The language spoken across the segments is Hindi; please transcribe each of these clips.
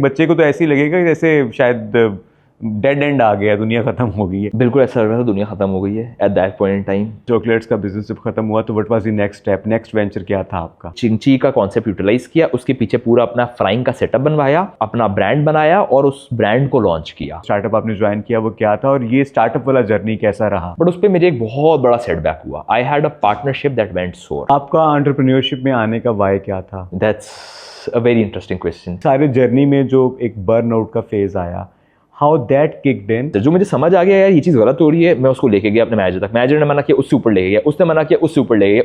बच्चे को तो ऐसे ही लगेगा कि जैसे शायद डेड एंड आ गया, दुनिया खत्म हो गई है। बिल्कुल ऐसा लग रहा था, दुनिया खत्म हो गई है eight that point in time. Chocolates का बिजनेस जब खत्म हुआ तो what was the next step, next venture क्या था आपका? चिंची का कॉन्सेप्ट यूटिलाइज किया, उसके पीछे पूरा अपना फ्राइंग का सेटअप बनवाया, अपना ब्रांड बनाया और उस ब्रांड को लॉन्च किया। स्टार्टअप आपने ज्वाइन किया वो क्या था, और ये स्टार्टअप वाला जर्नी कैसा रहा? बट उस पर मुझे एक बहुत बड़ा सेटबैक हुआ। I had a partnership that went सोर। आपका एंटरप्रेन्योरशिप में आने का वाई क्या था? That's a very interesting question. सारे जर्नी में जो एक बर्नआउट का फेज आया, हाउ दैट किक्ड इन? जो मुझे समझ आ गया यार ये चीज़ गलत हो रही है, मैं उसको लेके गया अपने मैनेजर तक। मैनेजर ने मना किया, उससे ऊपर ले गया, उसने मना किया, उससे ऊपर ले गया,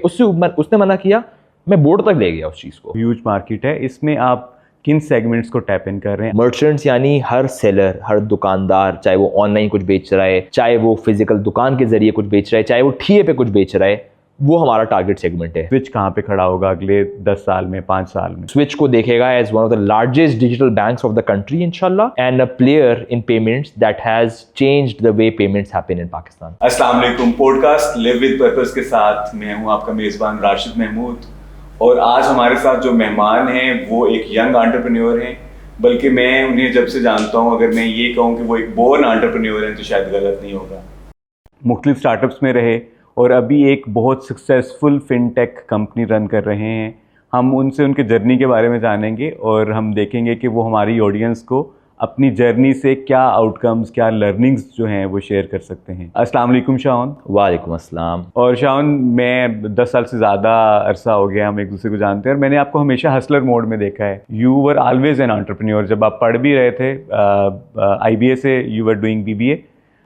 उसने मना किया, मैं बोर्ड तक ले गया उस चीज़ को। ह्यूज मार्केट है, इसमें आप किन सेगमेंट्स को टैप इन कर रहे हैं? मर्चेंट्स यानी हर सेलर, हर दुकानदार, चाहे वो ऑनलाइन कुछ बेच रहा है, चाहे वो फिजिकल दुकान के जरिए कुछ बेच रहा है, चाहे वो ठिए पे कुछ बेच रहा है, वो हमारा टारगेट सेगमेंट है। स्विच कहाँ पे खड़ा होगा अगले 10 साल में, 5 साल में? स्विच को देखेगा as one of the largest digital banks of the country इंशाल्लाह, and a player in payments that has changed the way payments happen in Pakistan. अस्सलाम वालेकुम। पॉडकास्ट लिव विद पर्पस के साथ मैं हूं आपका मेजबान राशिद महमूद, और आज हमारे साथ जो मेहमान हैं वो एक यंग एंटरप्रेन्योर हैं, बल्कि मैं उन्हें जब से जानता हूं, अगर मैं ये कहूं कि वो एक बोर्न एंटरप्रेन्योर हैं तो शायद गलत नहीं होगा। मुख्तलिफ स्टार्टअप्स में रहे और अभी एक बहुत सक्सेसफुल फिनटेक कंपनी रन कर रहे हैं। हम उनसे उनके जर्नी के बारे में जानेंगे और हम देखेंगे कि वो हमारी ऑडियंस को अपनी जर्नी से क्या आउटकम्स, क्या लर्निंग्स जो हैं वो शेयर कर सकते हैं। अस्सलाम वालेकुम शाओन। वालेकुम अस्सलाम। और शाओन, मैं 10 साल से ज़्यादा अरसा हो गया हम एक दूसरे को जानते हैं, और मैंने आपको हमेशा हसलर मोड में देखा है। You were always an entrepreneur. जब आप पढ़ भी रहे थे IBA से, यू वर डूइंग BBA,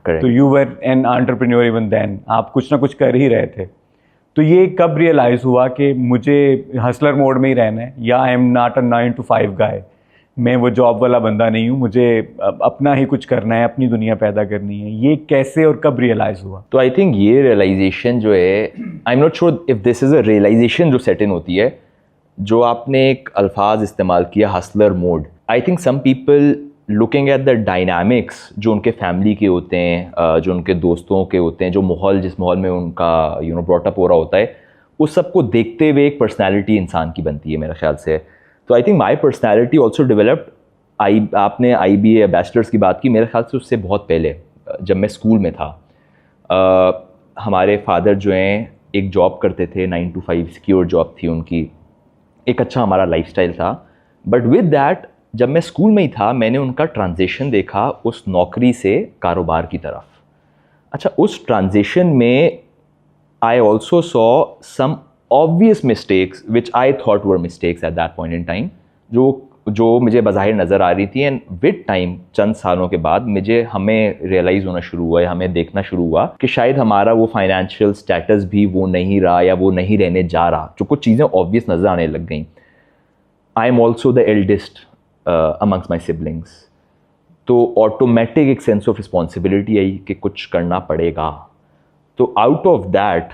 तो you were an entrepreneur even then. आप कुछ ना कुछ कर ही रहे थे। तो ये कब रियलाइज़ हुआ कि मुझे हसलर मोड में ही रहना है, या आई एम नॉट अ 9 to 5 गाय, मैं वो जॉब वाला बंदा नहीं हूँ, मुझे अपना ही कुछ करना है, अपनी दुनिया पैदा करनी है? ये कैसे और कब रियलाइज़ हुआ? तो आई थिंक ये रियलाइजेशन जो है, I am not sure if this is a realization जो सेट इन होती है, जो आपने एक अल्फाज इस्तेमाल किया hustler mode. I think some people looking at the dynamics जो उनके फैमिली के होते हैं, जो उनके दोस्तों के होते हैं, जो माहौल, जिस माहौल में उनका ब्रॉटअप हो रहा होता है, उस सब को देखते हुए एक पर्सनैलिटी इंसान की बनती है मेरे ख्याल से। तो I think my personality also developed. आपने IBA बैचलर्स की बात की, मेरे ख्याल से उससे बहुत पहले जब मैं स्कूल में था, हमारे फादर जो हैं एक जॉब करते थे, 9 to 5 सिक्योर जॉब थी उनकी, एक अच्छा हमारा लाइफस्टाइल था। बट विद दैट जब मैं स्कूल में ही था, मैंने उनका ट्रांजिशन देखा उस नौकरी से कारोबार की तरफ। अच्छा, उस ट्रांजिशन में I also saw some obvious mistakes which I thought were mistakes at that point in time, जो मुझे बज़ाहिर नज़र आ रही थी। एंड विद टाइम, चंद सालों के बाद हमें रियलाइज़ होना शुरू हुआ, या हमें देखना शुरू हुआ कि शायद हमारा वो फाइनेंशियल स्टेटस भी वो नहीं रहा, या वो नहीं रहने जा रहा। जो कुछ चीज़ें ऑब्वियस नज़र आने लग गई। I am also the eldest amongst my siblings, तो ऑटोमेटिक एक सेंस ऑफ रिस्पॉन्सिबिलिटी आई कि कुछ करना पड़ेगा। तो आउट ऑफ दैट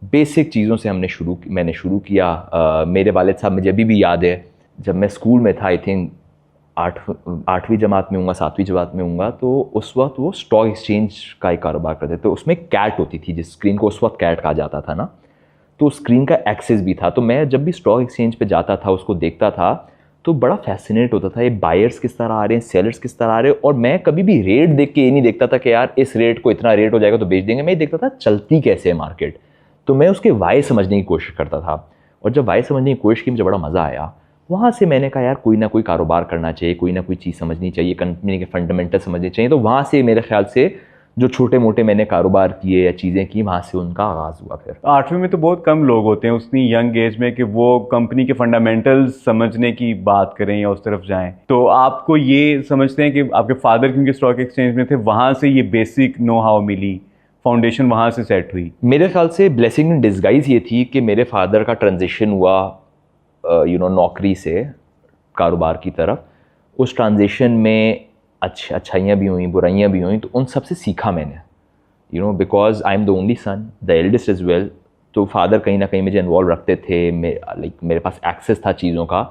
बेसिक चीज़ों से मैंने शुरू किया। मेरे वालिद साहब, मुझे अभी भी याद है, जब मैं स्कूल में था, आई थिंक 8वीं जमात में हूँगा, 7वीं जमात में हूँगा, तो उस वक्त वो स्टॉक एक्सचेंज का एक कारोबार करते थे। तो उसमें कैट होती थी, जिस स्क्रीन को उस वक्त कैट कहा जाता था ना, तो स्क्रीन का एक्सेस भी था। तो मैं जब भी स्टॉक एक्सचेंज पे जाता था, उसको देखता था, तो बड़ा फैसिनेट होता था, ये बायर्स किस तरह आ रहे हैं, सेलर्स किस तरह आ रहे हैं। और मैं कभी भी रेट देख के ये नहीं देखता था कि यार इस रेट को इतना रेट हो जाएगा तो बेच देंगे। मैं देखता था चलती कैसे है मार्केट, तो मैं उसके वाई समझने की कोशिश करता था। और जब वाई समझने की कोशिश की, मुझे बड़ा मज़ा आया। वहाँ से मैंने कहा यार कोई ना कोई कारोबार करना चाहिए, कोई ना कोई चीज़ समझनी चाहिए, कंपनी के फंडामेंटल समझने चाहिए। तो वहाँ से मेरे ख्याल से जो छोटे मोटे मैंने कारोबार किए या चीज़ें की, वहाँ से उनका आगाज़ हुआ। फिर 8वीं में तो बहुत कम लोग होते हैं उतनी यंग एज में कि वो कंपनी के फंडामेंटल्स समझने की बात करें या उस तरफ जाएं। तो आपको ये समझते हैं कि आपके फादर क्योंकि स्टॉक एक्सचेंज में थे, वहाँ से ये बेसिक नो हाउ मिली, फाउंडेशन वहाँ से सेट हुई? मेरे ख्याल से ब्लेसिंग इन डिस्गाइज ये थी कि मेरे फादर का ट्रांजिशन हुआ नौकरी से कारोबार की तरफ। उस ट्रांजिशन में अच्छाइयाँ भी हुई, बुराइयाँ भी हुई, तो उन सब से सीखा मैंने, because I am the only son, the eldest as well. तो फादर कहीं ना कहीं मुझे इन्वॉल्व रखते थे, मेरे पास एक्सेस था चीज़ों का।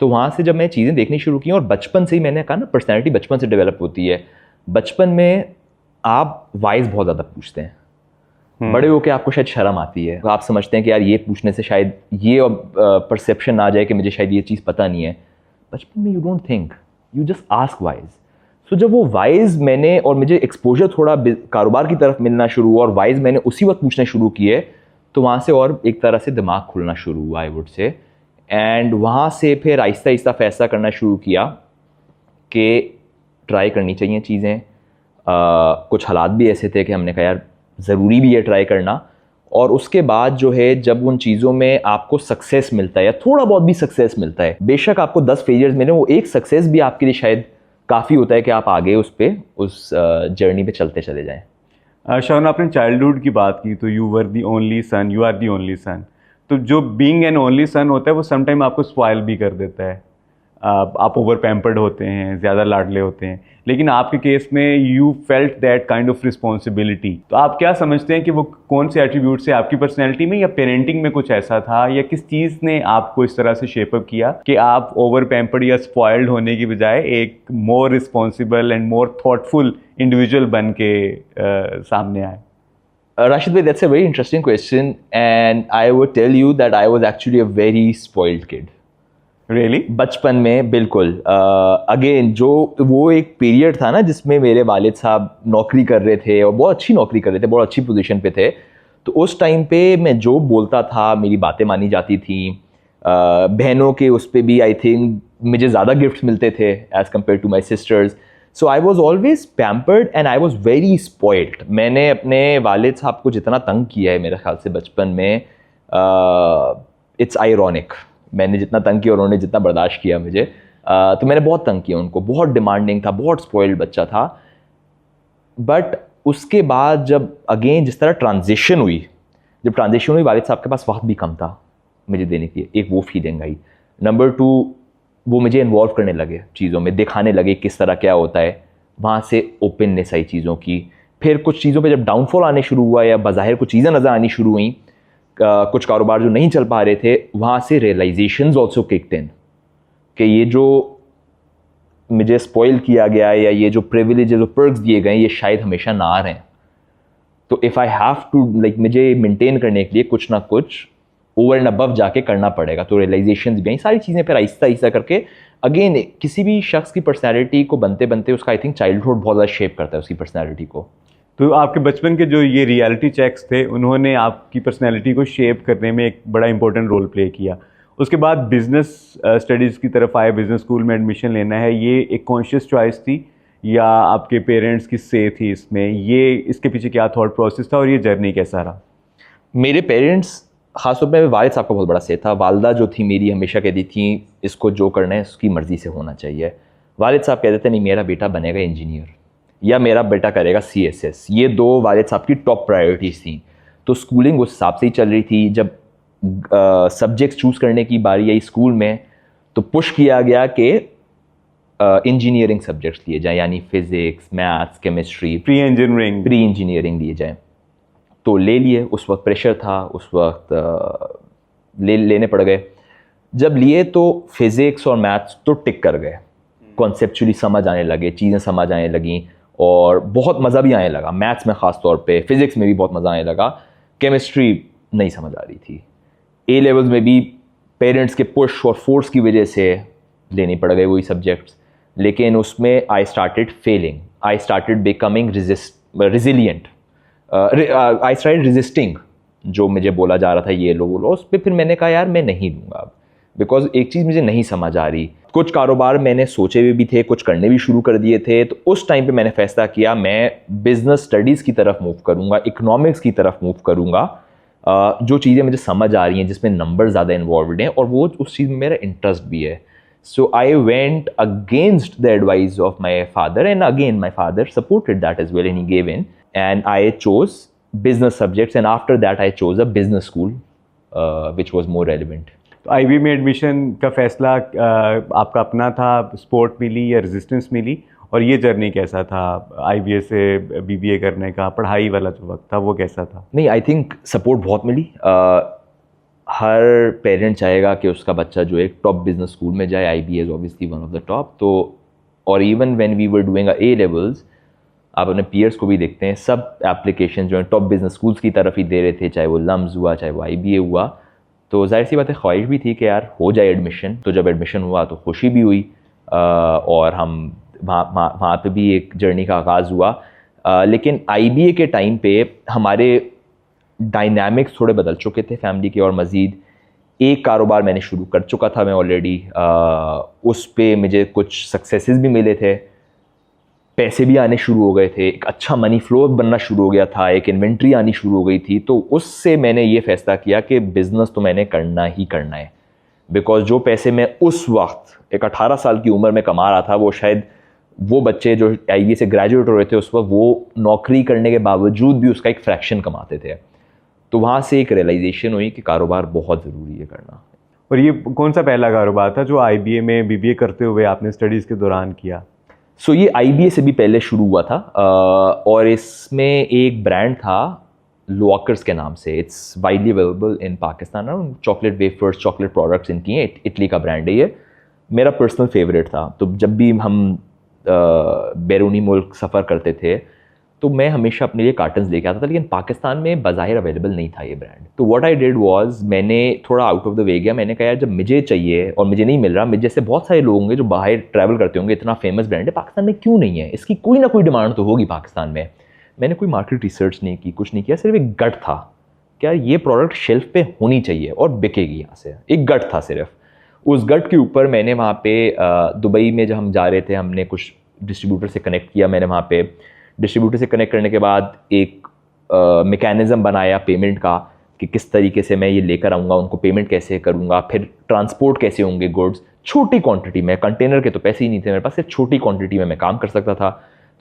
तो वहाँ से जब मैं चीज़ें देखनी शुरू की, और बचपन से ही मैंने कहा ना, पर्सनैलिटी बचपन से डेवलप होती है। बचपन में आप वाइज बहुत ज़्यादा पूछते हैं, बड़े होकर आपको शायद शर्म आती है, आप समझते हैं कि यार ये पूछने से शायद ये परसेप्शन आ जाए कि मुझे शायद ये चीज़ पता नहीं है। बचपन में you don't think, you just ask wise. So जब वो वाइज मैंने, और मुझे एक्सपोजर थोड़ा कारोबार की तरफ मिलना शुरू हुआ और वाइज मैंने उसी वक्त पूछने शुरू किए, तो वहाँ से और एक तरह से दिमाग खुलना शुरू हुआ आई वुड से। एंड वहाँ से फिर आहिस्ता आहिस्ता फैसला करना शुरू किया कि ट्राई करनी चाहिए चीज़ें। कुछ हालात भी ऐसे थे कि हमने कहा यार ज़रूरी भी है ट्राई करना। और उसके बाद जो है जब उन चीज़ों में आपको सक्सेस मिलता है या थोड़ा बहुत भी सक्सेस मिलता है, बेशक आपको 10 फेलियर्स मिले, वो एक सक्सेस भी आपके लिए शायद काफ़ी होता है कि आप आगे उस जर्नी पे चलते चले जाएं। शान, आपने चाइल्डहुड की बात की, तो you were the only son, you are the only son. तो जो बीइंग एन ओनली सन होता है वो समटाइम आपको स्पॉइल भी कर देता है। आप ओवर पैम्पर्ड होते हैं, ज़्यादा लाडले होते हैं, लेकिन आपके केस में you felt that kind of responsibility. तो आप क्या समझते हैं कि वो कौन से एट्रीब्यूट से आपकी पर्सनैलिटी में या पेरेंटिंग में कुछ ऐसा था, या किस चीज़ ने आपको इस तरह से शेपअप किया कि आप ओवर पैम्पर्ड या स्पॉइल्ड होने की बजाय एक more responsible and more thoughtful individual बन के सामने आए? Rashid bhai, that's a very interesting question, and I would tell you that I was actually a very spoiled kid. Really? बचपन में बिल्कुल। अगेन जो वो एक पीरियड था ना जिसमें मेरे वालिद साहब नौकरी कर रहे थे और बहुत अच्छी नौकरी कर रहे थे, बहुत अच्छी पोजीशन पे थे। तो उस टाइम पे मैं जो बोलता था मेरी बातें मानी जाती थी। बहनों के उस पर भी आई थिंक मुझे ज़्यादा गिफ्ट्स मिलते थे as compared to my sisters. So I was always pampered and I was very spoiled. मैंने अपने वालिद साहब को जितना तंग किया है मेरे ख्याल से बचपन में, इट्स आयरॉनिक। मैंने जितना तंग किया उन्होंने जितना बर्दाश्त किया मुझे, तो मैंने बहुत तंग किया उनको। बहुत डिमांडिंग था, बहुत स्पॉइल्ड बच्चा था। बट उसके बाद जब अगेन जिस तरह ट्रांजिशन हुई, वालिद साहब के पास वक्त भी कम था मुझे देने के लिए, एक वो फीलिंग आई। नंबर 2, वो मुझे इन्वॉल्व करने लगे चीज़ों में, दिखाने लगे किस तरह क्या होता है। वहाँ से ओपननेस आई चीज़ों की। फिर कुछ चीज़ों पे जब डाउनफॉल आने शुरू हुआ या बाज़ाहिर कुछ चीज़ें नज़र आनी शुरू हुई, कुछ कारोबार जो नहीं चल पा रहे थे, वहाँ से रियलाइजेशंस ऑल्सो किक्ड इन कि ये जो मुझे स्पॉइल किया गया है या ये जो प्रिविलेजेस और पर्क्स दिए गए ये शायद हमेशा ना रहें। तो इफ़ आई हैव टू मुझे मेंटेन करने के लिए कुछ ना कुछ ओवर एंड अबव जाके करना पड़ेगा। तो रियलाइजेशंस भी आई, सारी चीज़ें फिर आहिस्ता आहिस्ता करके। अगेन किसी भी शख्स की पर्सनैलिटी को बनते बनते उसका आई थिंक चाइल्डहुड बहुत ज़्यादा शेप करता है उसकी पर्सनैलिटी को। तो आपके बचपन के जो ये रियलिटी चेक्स थे उन्होंने आपकी पर्सनैलिटी को शेप करने में एक बड़ा इंपॉर्टेंट रोल प्ले किया। उसके बाद बिज़नेस स्टडीज़ की तरफ आए, बिज़नेस स्कूल में एडमिशन लेना है, ये एक कॉन्शियस चॉइस थी या आपके पेरेंट्स की से थी इसमें? ये इसके पीछे क्या थॉट प्रोसेस था और ये जर्नी कैसा रहा? मेरे पेरेंट्स, ख़ासतौर पर वालिद साहब का बहुत बड़ा से था। वालदा जो थी मेरी हमेशा कहती थी इसको जो करना है उसकी मर्ज़ी से होना चाहिए। वालिद साहब कहते थे नहीं मेरा बेटा बनेगा इंजीनियर या मेरा बेटा करेगा CSS। ये दो वालिद साहब की टॉप प्रायोरिटीज़ थी। तो स्कूलिंग उस हिसाब से ही चल रही थी। जब सब्जेक्ट्स चूज़ करने की बारी आई स्कूल में तो पुश किया गया कि इंजीनियरिंग सब्जेक्ट्स लिए जाएँ, यानी physics, maths, chemistry, pre engineering लिए जाएँ। तो ले लिए। उस वक्त प्रेशर था, उस वक्त लेने पड़ गए। जब लिए तो फिज़िक्स और मैथ्स तो टिक कर गए, कॉन्सेप्चुअली समझ आने लगे, चीज़ें समझ आने लगीं और बहुत मज़ा भी आने लगा। मैथ्स में ख़ास तौर पे, फिज़िक्स में भी बहुत मज़ा आने लगा। केमिस्ट्री नहीं समझ आ रही थी। A लेवल्स में भी पेरेंट्स के पुश और फोर्स की वजह से लेनी पड़ गई वही सब्जेक्ट्स, लेकिन उसमें I started failing. I started becoming resilient. I started resisting जो मुझे बोला जा रहा था ये लो वो लो। उस पर फिर मैंने कहा यार मैं नहीं लूँगा अब, बिकॉज एक चीज़ मुझे नहीं समझ आ रही। कुछ कारोबार मैंने सोचे हुए भी थे, कुछ करने भी शुरू कर दिए थे। तो उस टाइम पे मैंने फैसला किया मैं बिज़नेस स्टडीज़ की तरफ मूव करूँगा, इकोनॉमिक्स की तरफ मूव करूँगा। जो चीज़ें मुझे समझ आ रही हैं, जिसमें नंबर ज़्यादा इन्वॉल्वड हैं और वो उस चीज़ में मेरा इंटरेस्ट भी है। So I went against the advice of my father and again my father supported that as well and he gave in and I chose business subjects and after that I chose a business school which was more relevant. तो IB में एडमिशन का फैसला आपका अपना था, सपोर्ट मिली या रेजिस्टेंस मिली, और ये जर्नी कैसा था IBA से BBA करने का, पढ़ाई वाला जो वक्त था वो कैसा था? नहीं, आई थिंक सपोर्ट बहुत मिली। हर पेरेंट चाहेगा कि उसका बच्चा जो एक टॉप बिजनेस स्कूल में जाए। IBA is obviously one of the top. तो और even when we were doing A levels, आप अपने पीयर्स को भी देखते हैं, सब एप्लीकेशन जो है टॉप बिजनेस स्कूल्स की तरफ ही दे रहे थे, चाहे वो लम्स हुआ चाहे वो IBA हुआ। तो जाहिर सी बात है ख्वाहिश भी थी कि यार हो जाए एडमिशन। तो जब एडमिशन हुआ तो खुशी भी हुई और हम वहाँ पे भी एक जर्नी का आगाज़ हुआ। लेकिन IBA के टाइम पे हमारे डायनामिक्स थोड़े बदल चुके थे फैमिली के, और मज़ीद एक कारोबार मैंने शुरू कर चुका था मैं ऑलरेडी। उस पे मुझे कुछ सक्सेसेस भी मिले थे, पैसे भी आने शुरू हो गए थे, एक अच्छा मनी फ्लो बनना शुरू हो गया था, एक इन्वेंट्री आनी शुरू हो गई थी। तो उससे मैंने ये फ़ैसला किया कि बिज़नेस तो मैंने करना ही करना है, बिकॉज जो पैसे मैं उस वक्त एक 18 साल की उम्र में कमा रहा था, वो शायद वो बच्चे जो IBA से ग्रेजुएट हो रहे थे उस वक्त, वो नौकरी करने के बावजूद भी उसका एक फ्रैक्शन कमाते थे। तो वहाँ से एक रियलाइजेशन हुई कि कारोबार बहुत ज़रूरी है करना। और ये कौन सा पहला कारोबार था जो IBA में BBA करते हुए आपने स्टडीज़ के दौरान किया? सो ये IBA से भी पहले शुरू हुआ था, और इसमें एक ब्रांड था लॉकर्स के नाम से। It's widely available in Pakistan. Chocolate wafers, chocolate products इनकी हैं, इटली का ब्रांड है ये। मेरा पर्सनल फेवरेट था। तो जब भी हम बैरूनी मुल्क सफ़र करते थे तो मैं हमेशा अपने लिए कार्टन्स लेके आता था, लेकिन पाकिस्तान में बाज़ाहिर अवेलेबल नहीं था ये ब्रांड। तो व्हाट आई डिड वाज, मैंने थोड़ा आउट ऑफ द वे गया। मैंने कहा यार जब मुझे चाहिए और मुझे नहीं मिल रहा, मुझे जैसे बहुत सारे लोग होंगे जो बाहर ट्रैवल करते होंगे, इतना फेमस ब्रांड है, पाकिस्तान में क्यों नहीं है, इसकी कोई ना कोई डिमांड तो होगी पाकिस्तान में। मैंने कोई मार्केट रिसर्च नहीं की, कुछ नहीं किया, सिर्फ एक गट था क्या ये प्रोडक्ट शेल्फ पे होनी चाहिए और बिकेगी यहाँ से, एक गट था सिर्फ। उस गट के ऊपर मैंने वहाँ पे दुबई में जब हम जा रहे थे, हमने कुछ डिस्ट्रीब्यूटर से कनेक्ट किया। मैंने वहाँ पे डिस्ट्रीब्यूटर से कनेक्ट करने के बाद एक मैकेनिज़्म बनाया पेमेंट का, कि किस तरीके से मैं ये लेकर आऊँगा, उनको पेमेंट कैसे करूँगा, फिर ट्रांसपोर्ट कैसे होंगे गुड्स। छोटी क्वांटिटी में, कंटेनर के तो पैसे ही नहीं थे मेरे पास, सिर्फ छोटी क्वांटिटी में मैं काम कर सकता था।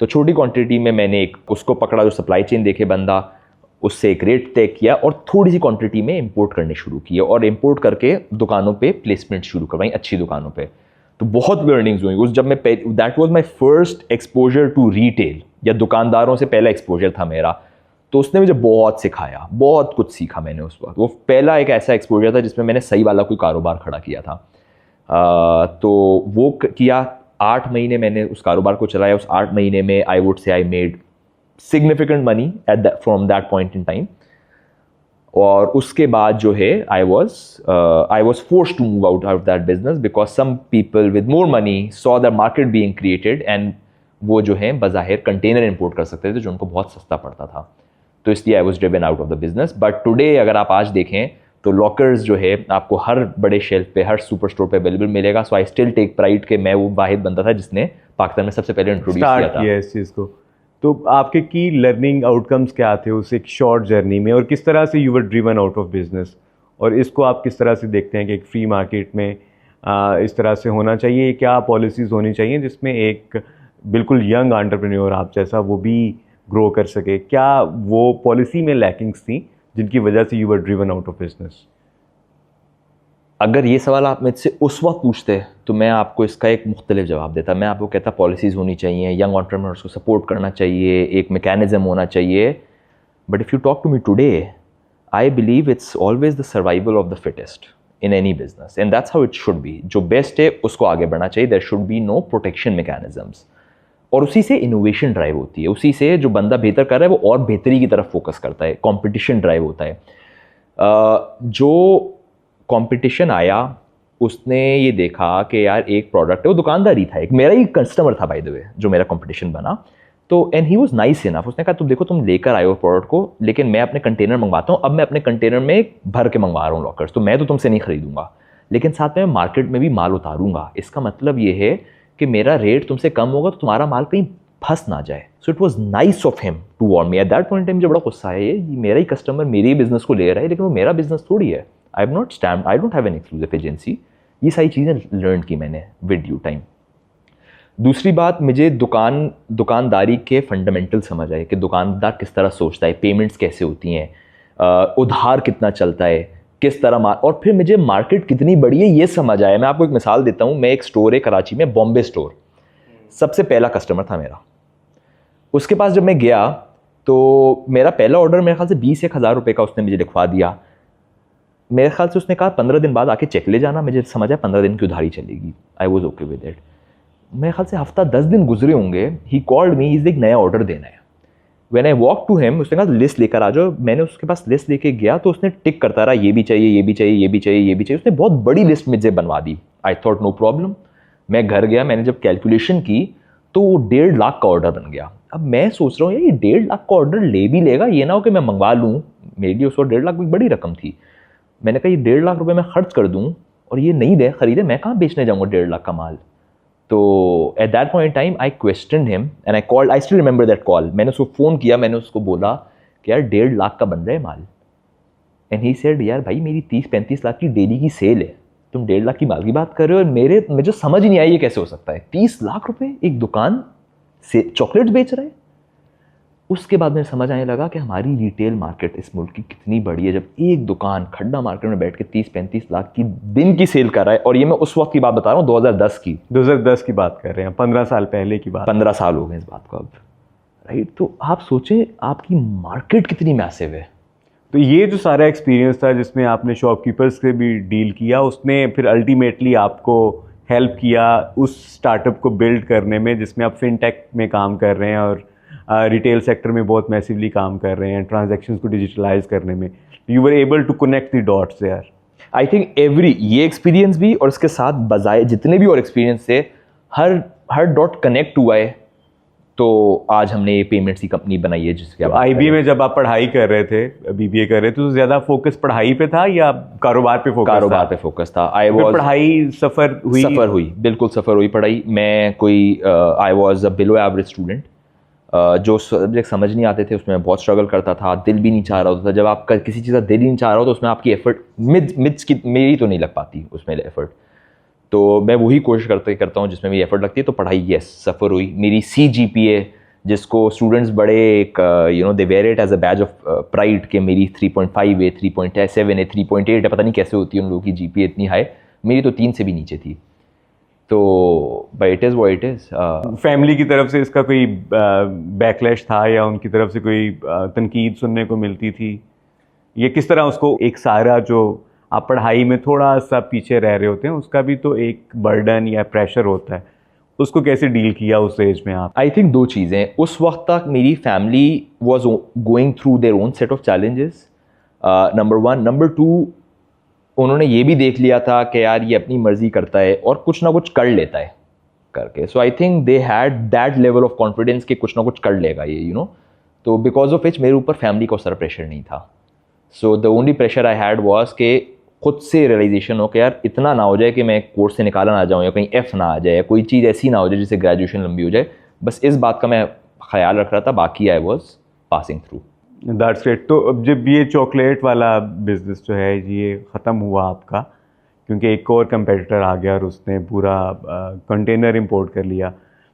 तो छोटी क्वांटिटी में मैंने एक उसको पकड़ा जो सप्लाई चेन देखे बंदा, उससे एक रेट तय किया और थोड़ी सी क्वांटिटी में इंपोर्ट करने शुरू किए, और इंपोर्ट करके दुकानों पे प्लेसमेंट शुरू करवाई, अच्छी दुकानों पे। तो बहुत लर्निंग्स हुई उस जब मैं, that was my first exposure to retail, या दुकानदारों से पहला एक्सपोजर था मेरा। तो उसने मुझे बहुत सिखाया, बहुत कुछ सीखा मैंने उस वक्त। वो पहला एक ऐसा एक्सपोजर था जिसमें मैंने सही वाला कोई कारोबार खड़ा किया था। तो वो किया, 8 महीने मैंने उस कारोबार को चलाया। उस 8 महीने में I would say I made significant money from that point in time. और उसके बाद जो है I was forced to move out of that business, because some people with more money saw the market being created, and वो जो है बाज़ाहिर कंटेनर इंपोर्ट कर सकते थे जो उनको बहुत सस्ता पड़ता था। तो इसलिए I was driven out of the business. But today अगर आप आज देखें तो लॉकर्स जो है आपको हर बड़े शेल्फ पे, हर सुपर स्टोर पे अवेलेबल मिलेगा। सो आई स्टिल टेक प्राइड कि मैं वो वाहिद बंदा था जिसने पाकिस्तान में सबसे पहले इंट्रोड्यूस किया इस चीज़ को। तो आपके की लर्निंग आउटकम्स क्या थे उस एक शॉर्ट जर्नी में, और किस तरह से you were driven out of business, और इसको आप किस तरह से देखते हैं कि एक फ्री मार्केट में इस तरह से होना चाहिए? क्या पॉलिसीज़ होनी चाहिए जिसमें एक बिल्कुल यंग एंटरप्रेन्योर आप जैसा वो भी ग्रो कर सके? क्या वो पॉलिसी में लैकिंग्स थी जिनकी वजह से you were driven out of business? अगर ये सवाल आप मुझसे उस वक्त पूछते तो मैं आपको इसका एक मुख्तलिफ जवाब देता। मैं आपको कहता पॉलिसीज़ होनी चाहिए, यंग एंटरप्रेन्योर्स को सपोर्ट करना चाहिए, एक मैकेनिज़्म होना चाहिए। But if you talk to me today, I believe it's always the survival of the fittest in any business, and that's how it should be. जो बेस्ट है उसको आगे बढ़ना चाहिए। There should be no protection mechanisms, और उसी से इनोवेशन ड्राइव होती है। उसी से जो बंदा बेहतर कर रहा है वो और बेहतरी की तरफ फोकस करता है, कंपटीशन ड्राइव होता है। जो कंपटीशन आया उसने ये देखा कि यार एक प्रोडक्ट है, वो दुकानदारी था, एक मेरा ही कस्टमर था बाय द वे जो मेरा कंपटीशन बना। तो and he was nice enough, उसने कहा तुम देखो तुम लेकर आए हो प्रोडक्ट को, लेकिन मैं अपने कंटेनर मंगवाता हूँ, अब मैं अपने कंटेनर में भर के मंगवा रहा हूँ लॉकर्स, तो मैं तो तुमसे नहीं खरीदूंगा, लेकिन साथ में मार्केट में भी माल उतारूंगा। इसका मतलब ये है कि मेरा रेट तुमसे कम होगा तो तुम्हारा माल कहीं फंस ना जाए। So it was nice of him to warn me. At that point time मुझे बड़ा गुस्सा है, ये मेरा ही कस्टमर मेरे ही बिजनेस को ले रहा है, लेकिन वो मेरा बिजनेस थोड़ी है। I don't have an exclusive agency. ये सारी चीज़ें लर्न की मैंने विद ड्यू टाइम। दूसरी बात, मुझे दुकानदारी के फंडामेंटल समझ आए कि दुकानदार किस तरह सोचता है, पेमेंट्स कैसे होती हैं, उधार कितना चलता है, किस तरह और फिर मुझे मार्केट कितनी बड़ी है ये समझ आया। मैं आपको एक मिसाल देता हूँ। मैं एक स्टोर है कराची में, बॉम्बे स्टोर, सबसे पहला कस्टमर था मेरा। उसके पास जब मैं गया तो मेरा पहला ऑर्डर मेरे ख्याल से 20-1 हज़ार रुपये का उसने मुझे लिखवा दिया। मेरे ख्याल से उसने कहा 15 दिन बाद आके चेक ले जाना। मुझे समझ आया 15 दिन की उधारी चलेगी। I was okay with it. मेरे ख्याल से हफ्ता 10 दिन गुजरे होंगे। ही कॉल्ड मी, इज एक नया ऑर्डर देना है। When I walk to him, उसने कहा लिस्ट लेकर आ जाओ। मैंने उसके पास लिस्ट लेके गया तो उसने टिक करता रहा, ये भी चाहिए, ये भी चाहिए, ये भी चाहिए, ये भी चाहिए। उसने बहुत बड़ी लिस्ट मुझे बनवा दी। आई थॉट नो प्रॉब्लम, मैं घर गया, मैंने जब कैलकुलेशन की तो वो 1.5 लाख का ऑर्डर बन गया। अब मैं सोच रहा हूँ यार ये 1.5 लाख का ऑर्डर ले भी लेगा, ये ना हो कि मैं मंगवा लूँ, मेरे लिए उस वक्त 1.5 लाख एक बड़ी रकम थी। मैंने कहा ये 1.5 लाख रुपए मैं खर्च कर दूँ और ये नहीं दे खरीदे, मैं कहाँ बेचने जाऊँगा 1.5 लाख का माल। तो eight that point time I question him and I called, I still remember that call. मैंने उसको फ़ोन किया, मैंने उसको बोला कि यार 1.5 लाख का बन रहा है माल। एंड ही सेड यार भाई मेरी 30-35 लाख की डेली की सेल है, तुम 1.5 लाख की माल की बात कर रहे हो। और मुझे समझ ही नहीं आई ये कैसे हो सकता है, 30 लाख रुपए एक दुकान से चॉकलेट्स बेच रहा है। उसके बाद मुझे समझ आने लगा कि हमारी रिटेल मार्केट इस मुल्क की कितनी बड़ी है। जब एक दुकान खड्डा मार्केट में बैठ के 30-35 लाख की दिन की सेल कर रहा है, और ये मैं उस वक्त की बात बता रहा हूँ 2010 की 2010 की बात कर रहे हैं, 15 साल पहले की बात। 15 साल हो गए इस बात को अब, राइट। तो आप सोचें आपकी मार्केट कितनी मैसिव है। तो ये जो सारा एक्सपीरियंस था जिसमें आपने शॉपकीपर्स से भी डील किया, उसने फिर अल्टीमेटली आपको हेल्प किया उस स्टार्टअप को बिल्ड करने में जिसमें आप फिनटेक में काम कर रहे हैं और रिटेल सेक्टर में बहुत मैसिवली काम कर रहे हैं, ट्रांजैक्शंस को डिजिटलाइज करने में। You were able to connect the dots there. I think ये एक्सपीरियंस भी और इसके साथ बजाय जितने भी और एक्सपीरियंस थे, हर डॉट कनेक्ट हुआ है। तो आज हमने पेमेंट्स की कंपनी बनाई है जिसके IB में जब आप पढ़ाई कर रहे थे, BBA कर रहे थे, तो ज़्यादा फोकस पढ़ाई पे था या कारोबार पे फोकस? कारोबार पे फोकस था। पढ़ाई सफ़र हुई, बिल्कुल सफ़र हुई पढ़ाई। मैं I was a below average student. जो सब्जेक्ट समझ नहीं आते थे उसमें बहुत स्ट्रगल करता था, दिल भी नहीं चाह रहा होता था। जब आपका किसी चीज़ का दिल ही नहीं चाह रहा हो तो उसमें आपकी एफर्ट मिड्स की मेरी तो नहीं लग पाती उसमें एफर्ट। तो मैं वही कोशिश करता हूँ जिसमें मेरी एफर्ट लगती है। तो पढ़ाई यस सफ़र हुई। मेरी CGPA जिसको स्टूडेंट्स बड़े एक they wear it as a badge of pride कि मेरी 3.5 है, 3.7 है, 3.8 है, पता नहीं कैसे होती है उन लोगों की GPA इतनी हाई। मेरी तो 3 से भी नीचे थी। तो but it is what it is. Family की तरफ से इसका कोई बैकलैश था या उनकी तरफ से कोई तनकीद सुनने को मिलती थी? ये किस तरह उसको, एक सारा जो आप पढ़ाई में थोड़ा सा पीछे रह रहे होते हैं उसका भी तो एक बर्डन या प्रेशर होता है, उसको कैसे डील किया उस एज में आप? आई थिंक 2 चीज़ें। उस वक्त तक मेरी family was going through their own set of challenges, number 1। Number 2, उन्होंने ये भी देख लिया था कि यार ये अपनी मर्जी करता है और कुछ ना कुछ कर लेता है करके। So I think they had that level of confidence कि कुछ ना कुछ कर लेगा ये, तो बिकॉज ऑफ विच मेरे ऊपर फैमिली का सारा प्रेशर नहीं था। So the only pressure I had was कि खुद से रियलाइजेशन हो कि यार इतना ना हो जाए कि मैं कोर्स से निकाला ना जाऊँ या कहीं F ना आ जाए, कोई चीज़ ऐसी ना हो जाए जिससे ग्रेजुएशन लंबी हो जाए। बस इस बात का मैं ख्याल रख रहा था, बाकी I was passing through. That's great. तो अब जब ये चॉकलेट वाला बिजनेस जो है ये ख़त्म हुआ आपका, क्योंकि एक और कंपेटिटर आ गया और उसने पूरा कंटेनर इंपोर्ट कर लिया,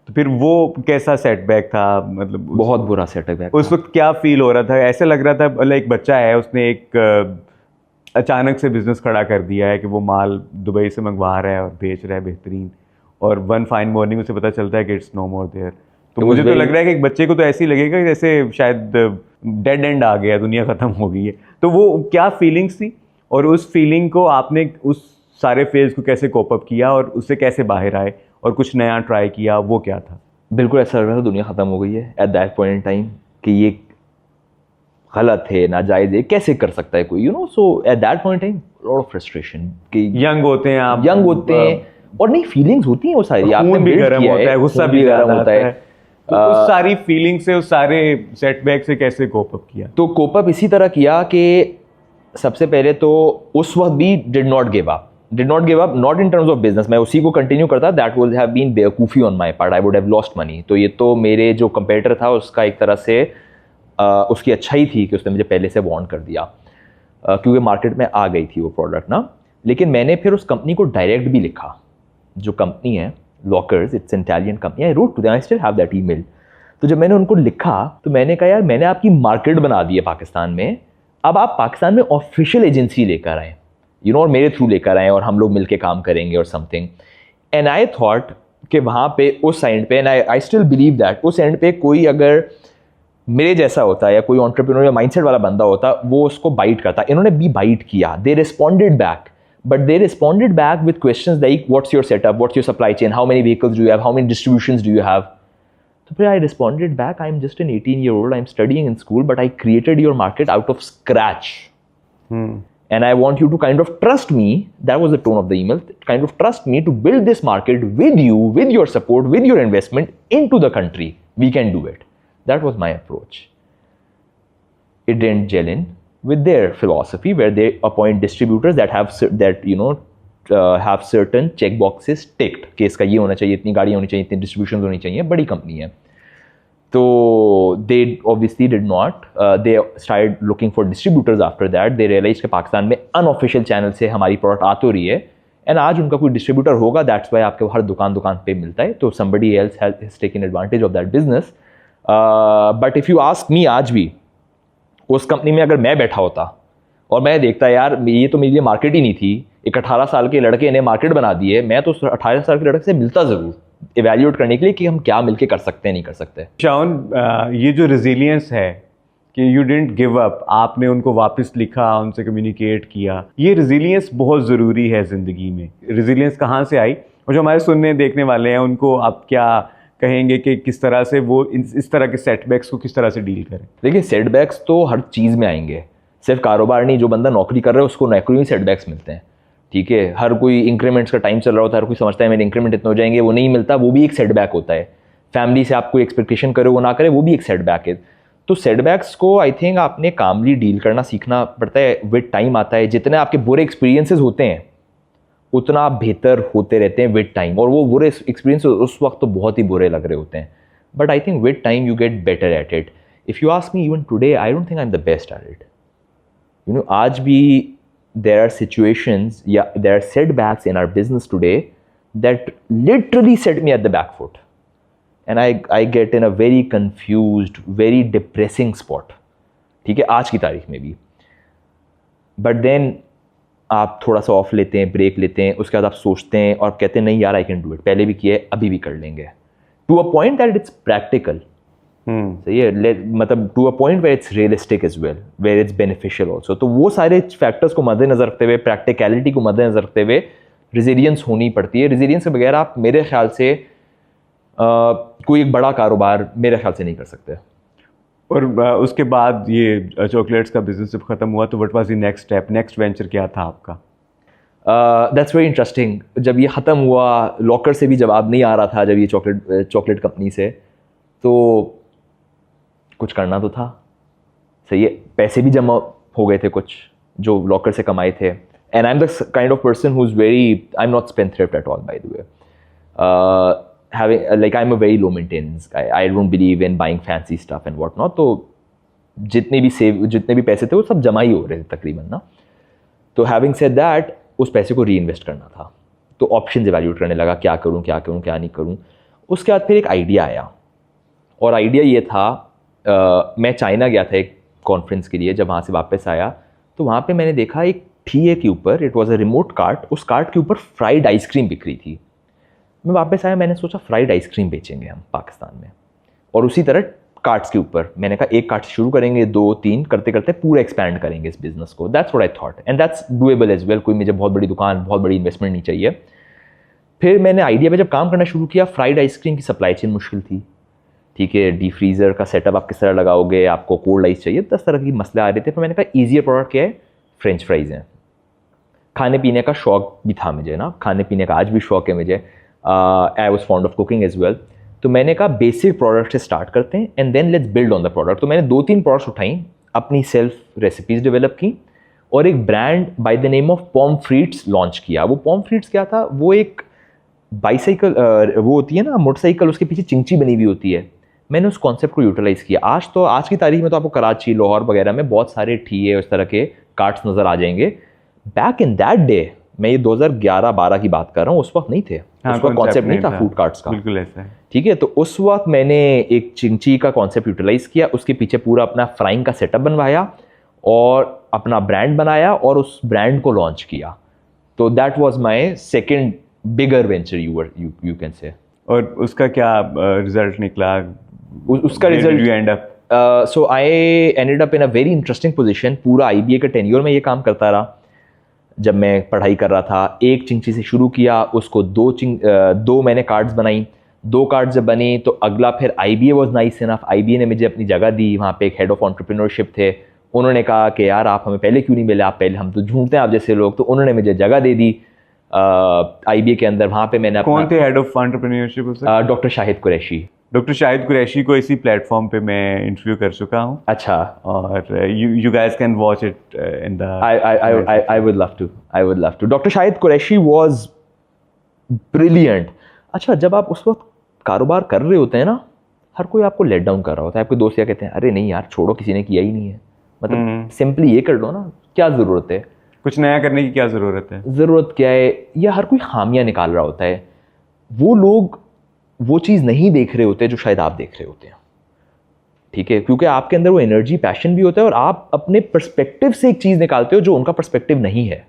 तो फिर वो कैसा सेटबैक था? मतलब बहुत बुरा सेटबैक। उस वक्त क्या फील हो रहा था? ऐसे लग रहा था मतलब एक बच्चा है, उसने एक अचानक से बिजनेस खड़ा कर दिया है कि वो माल दुबई से मंगवा रहा है और बेच रहा है बेहतरीन, और वन फाइन मॉर्निंग उसे पता चलता है कि इट्स नो मोर देयर। तो मुझे तो लग रहा है कि एक बच्चे को तो ऐसे ही लगेगा जैसे शायद डेड एंड आ गया, दुनिया ख़त्म हो गई है। तो वो क्या फीलिंग्स थी, और उस फीलिंग को आपने उस सारे फेज़ को कैसे कोप अप किया और उससे कैसे बाहर आए और कुछ नया ट्राई किया, वो क्या था? बिल्कुल ऐसा लग रहा था दुनिया ख़त्म हो गई है eight that point in time, कि ये गलत है, नाजायज़ है, कैसे कर सकता है कोई, so at that point time lot of frustration कि यंग होते हैं आप, यंग होते हैं और नहीं फीलिंग्स होती हैं वो सारी, आपने भी गर्म होता है, गुस्सा भी गर्म होता है। तो उस सारी फीलिंग से, उस सारे सेटबैक से कैसे कोप अप किया? तो कोप अप इसी तरह किया कि सबसे पहले तो उस वक्त भी did not give up, not in terms of business. मैं उसी को कंटिन्यू करता, दैट वुड हैव बीन बेवकूफ़ी on my part, I would have lost money. तो ये तो मेरे जो कंपेटिटर था उसका एक तरह से उसकी अच्छाई थी कि उसने मुझे पहले से वार्न कर दिया, क्योंकि मार्केट में आ गई थी वो प्रोडक्ट ना। लेकिन मैंने फिर उस कंपनी को डायरेक्ट भी लिखा, जो कंपनी है Lockers, it's an Italian company, I wrote to them, I still have that email. तो जब मैंने उनको लिखा तो मैंने कहा यार मैंने आपकी मार्केट बना दी है पाकिस्तान में, अब आप पाकिस्तान में ऑफिशियल एजेंसी लेकर आएँ, और मेरे थ्रू लेकर आएँ और हम लोग मिलकर काम करेंगे और समथिंग। एंड आई थॉट कि वहाँ पे उस साइड पे, and I still believe that उस एंड पे कोई अगर मेरे जैसा होता है या कोई एंटरप्रेन्योर या माइंडसेट वाला बंदा होता, वो उसको बाइट करता। इन्होंने भी बाइट किया, दे responded back, but they responded back with questions like what's your setup, what's your supply chain, how many vehicles do you have, how many distributions do you have? So I responded back, I'm just an 18-year-old, I'm studying in school, but I created your market out of scratch. and I want you to kind of trust me. That was the tone of the email. Kind of trust me to build this market with you, with your support, with your investment into the country. We can do it. That was my approach. It didn't gel in with their philosophy, where they appoint distributors that have have certain check boxes ticked कि इसका ये होना चाहिए, इतनी गाड़ियाँ होनी चाहिए, इतनी distributions होनी चाहिए, बड़ी कंपनी है. तो they obviously did not. They started looking for distributors after that. They realized कि पाकिस्तान में unofficial channel से हमारी product आ तो रही है, and आज उनका कोई distributor होगा, that's why आपके हर दुकान पे मिलता है. तो somebody else has taken advantage of that business. But if you ask me, आज भी उस कंपनी में अगर मैं बैठा होता और मैं देखता यार ये तो मेरे लिए मार्केट ही नहीं थी, एक 18 साल के लड़के ने मार्केट बना दी है, मैं तो 18 साल के लड़के से मिलता ज़रूर इवेल्यूएट करने के लिए कि हम क्या मिलके कर सकते हैं, नहीं कर सकते. शाउन, ये जो रेजिलियंस है कि यू डिडंट गिव अप, आपने उनको वापस लिखा, उनसे कम्युनिकेट किया, ये रेजिलियंस बहुत ज़रूरी है ज़िंदगी में. रेजिलियंस कहाँ से आई, और जो हमारे सुनने देखने वाले हैं उनको आप क्या कहेंगे कि किस तरह से वो इस तरह के सेटबैक्स को किस तरह से डील करें? देखिए, सेटबैक्स तो हर चीज़ में आएंगे, सिर्फ कारोबार नहीं. जो बंदा नौकरी कर रहा है उसको नौकरी में सेटबैक्स मिलते हैं, ठीक है. हर कोई इंक्रीमेंट्स का टाइम चल रहा होता है, हर कोई समझता है मेरे इंक्रीमेंट इतने हो जाएंगे, वो नहीं मिलता, वो भी एक सेटबैक होता है. फैमिली से आप कोई एक्सपेक्टेशन करे वो ना करे, वो भी एक सेटबैक है. तो सेटबैक्स को आई थिंक आपने कामली डील करना सीखना पड़ता है. विद टाइम आता है, जितने आपके बुरे एक्सपीरियंसेस होते हैं उतना आप बेहतर होते रहते हैं विद टाइम. और वो बुरे एक्सपीरियंस उस वक्त तो बहुत ही बुरे लग रहे होते हैं, but I think with time you get better at it. If you ask me, even today I don't think I am the best at it. You know, आज भी there are situations, there are setbacks in our business today that literally set me at the back foot, and I get in a very confused, very depressing spot, ठीक है, आज की तारीख में भी. But then आप थोड़ा सा ऑफ लेते हैं, ब्रेक लेते हैं, उसके बाद आप सोचते हैं और कहते हैं नहीं यार, आई कैन डू इट, पहले भी किया है, अभी भी कर लेंगे, to a point that it's practical. सही है, मतलब to a point where it's realistic as well, where it's beneficial also. तो वो सारे फैक्टर्स को मद्देनजर रखते हुए, प्रैक्टिकलिटी को मद्देनजर रखते हुए रेजिलियंस होनी पड़ती है. रेजिलियंस के बगैर आप मेरे ख्याल से कोई एक बड़ा कारोबार मेरे ख्याल से नहीं कर सकते. और उसके बाद ये चॉकलेट्स का बिजनेस जब ख़त्म हुआ तो what was the next step, next venture क्या था आपका? That's very interesting. जब ये ख़त्म हुआ, लॉकर से भी जवाब नहीं आ रहा था, जब ये चॉकलेट कंपनी से, तो कुछ करना तो था. सही है, पैसे भी जमा हो गए थे कुछ जो लॉकर से कमाए थे. And I am the kind of person who is very, I am not spendthrift at all, by the way. having like I'm a very low maintenance guy. I don't believe in buying fancy stuff and what not. तो जितने भी पैसे थे वो सब जमा ही हो रहे थे तकरीबन ना. तो having said that, उस पैसे को रीइन्वेस्ट करना था. तो ऑप्शंस इवैल्यूएट करने लगा, क्या करूं क्या नहीं करूं. उसके बाद फिर एक आइडिया आया, और आइडिया ये था, मैं चाइना गया था एक कॉन्फ्रेंस के लिए. जब वहाँ से वापस आया तो वहाँ पे मैंने देखा एक ठिए के ऊपर, it was a remote cart, उस कार्ट के ऊपर फ्राइड आइसक्रीम बिक रही थी. मैं वापस आया, मैंने सोचा फ्राइड आइसक्रीम बेचेंगे हम पाकिस्तान में. और उसी तरह कार्ट्स के ऊपर मैंने कहा एक कार्ट से शुरू करेंगे, 2-3 करते करते पूरा एक्सपैंड करेंगे इस बिज़नेस को. That's what I thought, and that's doable as well. कोई मुझे बहुत बड़ी दुकान, बहुत बड़ी इन्वेस्टमेंट नहीं चाहिए. फिर मैंने आइडिया पे जब काम करना शुरू किया, फ्राइड आइसक्रीम की सप्लाई चेन मुश्किल थी, ठीक है. डी फ्रीज़र का सेटअप आप किस तरह लगाओगे, आपको कोल्ड आइस चाहिए, 10 तरह के मसले आ रहे थे. फिर मैंने कहा ईजियर प्रोडक्ट क्या है, फ्रेंच फ्राइज़ हैं. खाने पीने का शौक भी था मुझे ना, खाने पीने का आज भी शौक है मुझे. I was fond of cooking as well. तो मैंने कहा बेसिक प्रोडक्ट से स्टार्ट करते हैं and then let's build on the product. तो मैंने 2-3 प्रोडक्ट्स उठाई, अपनी सेल्फ रेसिपीज़ डेवलप की, और एक brand by the name of Pomfrets launch किया. वो पॉमफ्रीट्स क्या था, वो एक बाईसाइकिल, वो होती है ना मोटरसाइकिल, उसके पीछे चिंची बनी हुई होती है. मैंने उस कॉन्सेप्ट को यूटिलाइज़ किया. आज की तारीख में तो आपको कराची, लाहौर वगैरह में बहुत सारे ठिए उस तरह के कार्ट्स नज़र आ जाएंगे. बैक इन दैट डे, मैं ये 2011-12 की बात कर रहा हूँ, उस वक्त नहीं थे. उसका कॉन्सेप्ट नहीं था फूड कार्ट्स का, बिल्कुल ऐसा है, ठीक है. तो उस वक्त मैंने एक चिंची का कॉन्सेप्ट यूटिलाइज़ किया, उसके पीछे पूरा अपना फ्राइंग का सेटअप बनवाया और अपना ब्रांड बनाया और उस ब्रांड को लॉन्च किया. तो that was my second bigger venture, you can say. और उसका क्या रिजल्ट निकला? उसका result, you and up, so I ended up in a very interesting position. पूरा आईबीए का टेन्योर में ये काम करता रहा. जब मैं पढ़ाई कर रहा था, एक चिंची से शुरू किया, उसको 2 मैंने कार्ड्स बनाई. 2 कार्ड्स जब बनी तो अगला फिर IBA was nice enough. IBA ने मुझे अपनी जगह दी, वहाँ पे एक हेड ऑफ एंटरप्रेन्योरशिप थे, उन्होंने कहा कि यार आप हमें पहले क्यों नहीं मिले, आप पहले, हम तो ढूंढते हैं आप जैसे लोग। तो उन्होंने मुझे जगह दे दी IBA के अंदर। वहाँ पे मैंने कौन थे head of entrepreneurship? Doctor Shahid Qureshi. Doctor Shahid Qureshi को इसी प्लेटफॉर्म पे मैं इंटरव्यू कर चुका हूँ। अच्छा। और you guys can watch it in the I would love to. Doctor Shahid Qureshi was brilliant. अच्छा, जब आप उस वक्त कारोबार कर रहे होते हैं ना, हर कोई आपको लेट डाउन कर रहा होता है। आपके दोस्त क्या कहते हैं, अरे नहीं यार छोड़ो, किसी ने किया ही नहीं है, मतलब सिंपली ये कर लो ना, क्या ज़रूरत है, कुछ नया करने की क्या ज़रूरत है, ज़रूरत क्या है, या हर कोई खामियां निकाल रहा होता है। वो लोग वो चीज़ नहीं देख रहे होते जो शायद आप देख रहे होते हैं, ठीक है, क्योंकि आपके अंदर वो एनर्जी, पैशन भी होता है और आप अपने पर्सपेक्टिव से एक चीज़ निकालते हो जो उनका पर्सपेक्टिव नहीं है।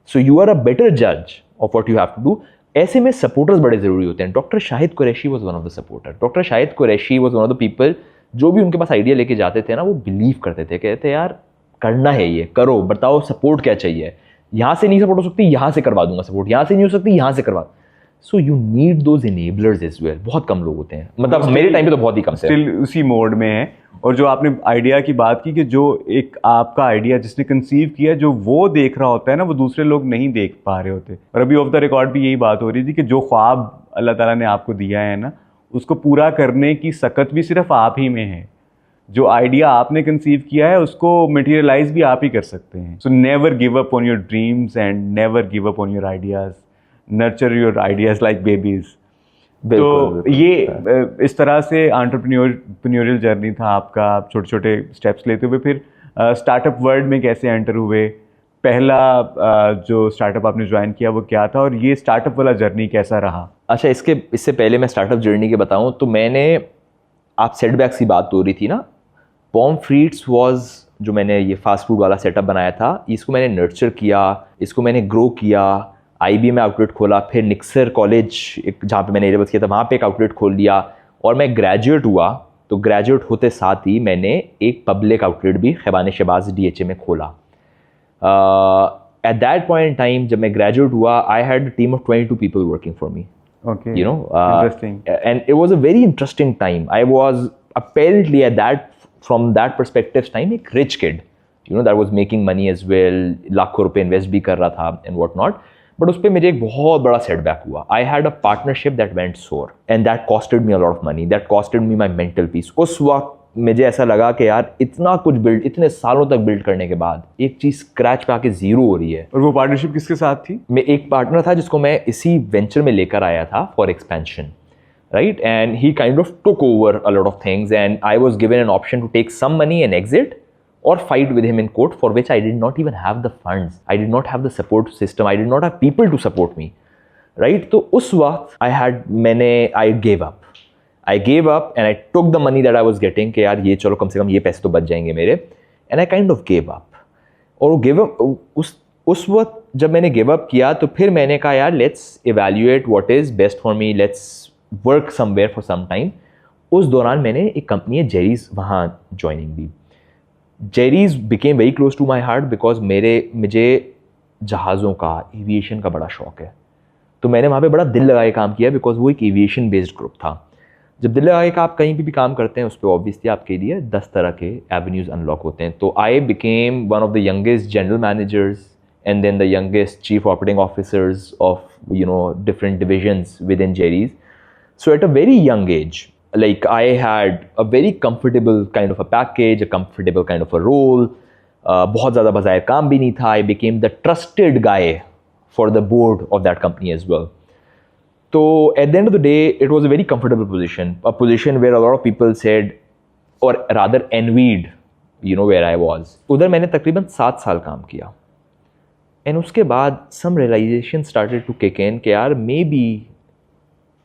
So you are a better जज of what you have to do. ऐसे में सपोर्टर्स बड़े ज़रूरी होते हैं। Doctor Shahid Qureshi was one of the supporter. Doctor Shahid Qureshi was one of the people, जो भी उनके पास आइडिया लेके जाते थे ना, वो बिलीव करते थे, कहते यार करना है, ये करो, बताओ सपोर्ट क्या चाहिए, यहाँ से नहीं सपोर्ट हो सकती, यहाँ से करवा दूंगा सपोर्ट, यहाँ से नहीं हो सकती, यहाँ से करवा। So you need those enablers as well. बहुत कम लोग होते हैं, मतलब मेरे टाइम पे तो बहुत ही कम से। स्टिल उसी मोड में है। और जो आपने आइडिया की बात की कि जो एक आपका आइडिया जिसने कंसीव किया, जो वो देख रहा होता है ना, वो दूसरे लोग नहीं देख पा रहे होते। और अभी ऑफ द रिकॉर्ड भी यही बात हो रही थी कि जो ख्वाब अल्लाह ताला ने आपको दिया है ना, उसको पूरा करने की सकत भी सिर्फ आप ही में है। जो आइडिया आपने कंसीव किया है उसको मटेरियलाइज भी आप ही कर सकते हैं। So never give up on your dreams and never give up on your ideas, nurture your ideas like babies. तो ये इस तरह से एंटरप्रेन्योरियल जर्नी था आपका। आप छोटे छोटे स्टेप्स लेते हुए फिर स्टार्टअप वर्ल्ड में कैसे एंटर हुए, पहला जो स्टार्टअप आपने ज्वाइन किया वो क्या था, और ये स्टार्टअप वाला जर्नी कैसा रहा? अच्छा, इससे पहले मैं स्टार्टअप जर्नी के बताऊं तो मैंने, आप सेटबैक्स की बात हो रही थी ना, पॉमफ्रीट्स वाज जो मैंने ये फास्ट फूड वाला सेटअप बनाया था, इसको मैंने नर्चर किया, इसको मैंने ग्रो किया, IBA में आउटलेट खोला, फिर निक्सर कॉलेज जहाँ पे मैंने एलेवल्स किया था वहाँ पे एक आउटलेट खोल दिया, और मैं ग्रेजुएट हुआ। तो ग्रेजुएट होते साथ ही मैंने एक पब्लिक आउटलेट भी खैबान शहबाज DHA में खोला। Eight that point in time जब मैं ग्रेजुएट हुआ, I had a team of 22 people working for me. Okay. You know, Interesting. And it was a very interesting time. I was apparently from that perspective time, a rich kid, you know, that was making money as well, लाखों रुपए इन्वेस्ट भी कर रहा था and what not. But उस पर मेरे एक बहुत बड़ा सेटबैक हुआ. I had a partnership that went sour and that costed me a lot of money. That costed me my mental peace. उस वक्त मुझे ऐसा लगा कि यार इतना कुछ बिल्ड, इतने सालों तक बिल्ड करने के बाद एक चीज़ स्क्रैच पे आके जीरो हो रही है। और वो पार्टनरशिप किसके साथ थी? मैं एक पार्टनर था जिसको मैं इसी वेंचर में लेकर आया था for expansion, right, and he kind of took over a lot of things and I was given an option to take some money and exit or fight with him in court, for which I did not even have the funds, I did not have the support system, I did not have people to support me, right? तो उस वक्त I gave up and I took the money that I was getting कि यार ये चलो कम से कम ये पैसे तो बच जाएंगे मेरे, and I kind of gave up। और वो give up उस वक्त जब मैंने give up किया तो फिर मैंने कहा यार let's evaluate what is best for me, let's work somewhere for some time। उस दौरान मैंने एक कंपनी है जेरीज, वहाँ ज्वाइनिंग दी। Jerry's became very close to my heart because मुझे जहाज़ों का, एविएशन का बड़ा शौक है, तो मैंने वहाँ पे बड़ा दिल लगा के काम किया बिकॉज वो एक एविएशन बेस्ड ग्रुप था। जब दिल लगा के आप कहीं भी काम करते हैं उस पर ऑब्वियसली आपके लिए 10 तरह के एवेन्यूज़ अनलॉक होते हैं। तो I became one of the youngest general managers and then the youngest chief operating officers of, you know, different divisions within Jerry's. So at a very young age, like I had a very comfortable kind of a package, a comfortable kind of a role, बहुत ज़्यादा बाज़ाहिर काम भी नहीं था। I became the trusted guy for the board of that company as well. So at the end of the day, it was a very comfortable position, a position where a lot of people said, or rather envied, you know, where I was. उधर मैंने तकरीबन 7 साल काम किया। एंड उसके बाद some realization started to kick in कि यार मे बी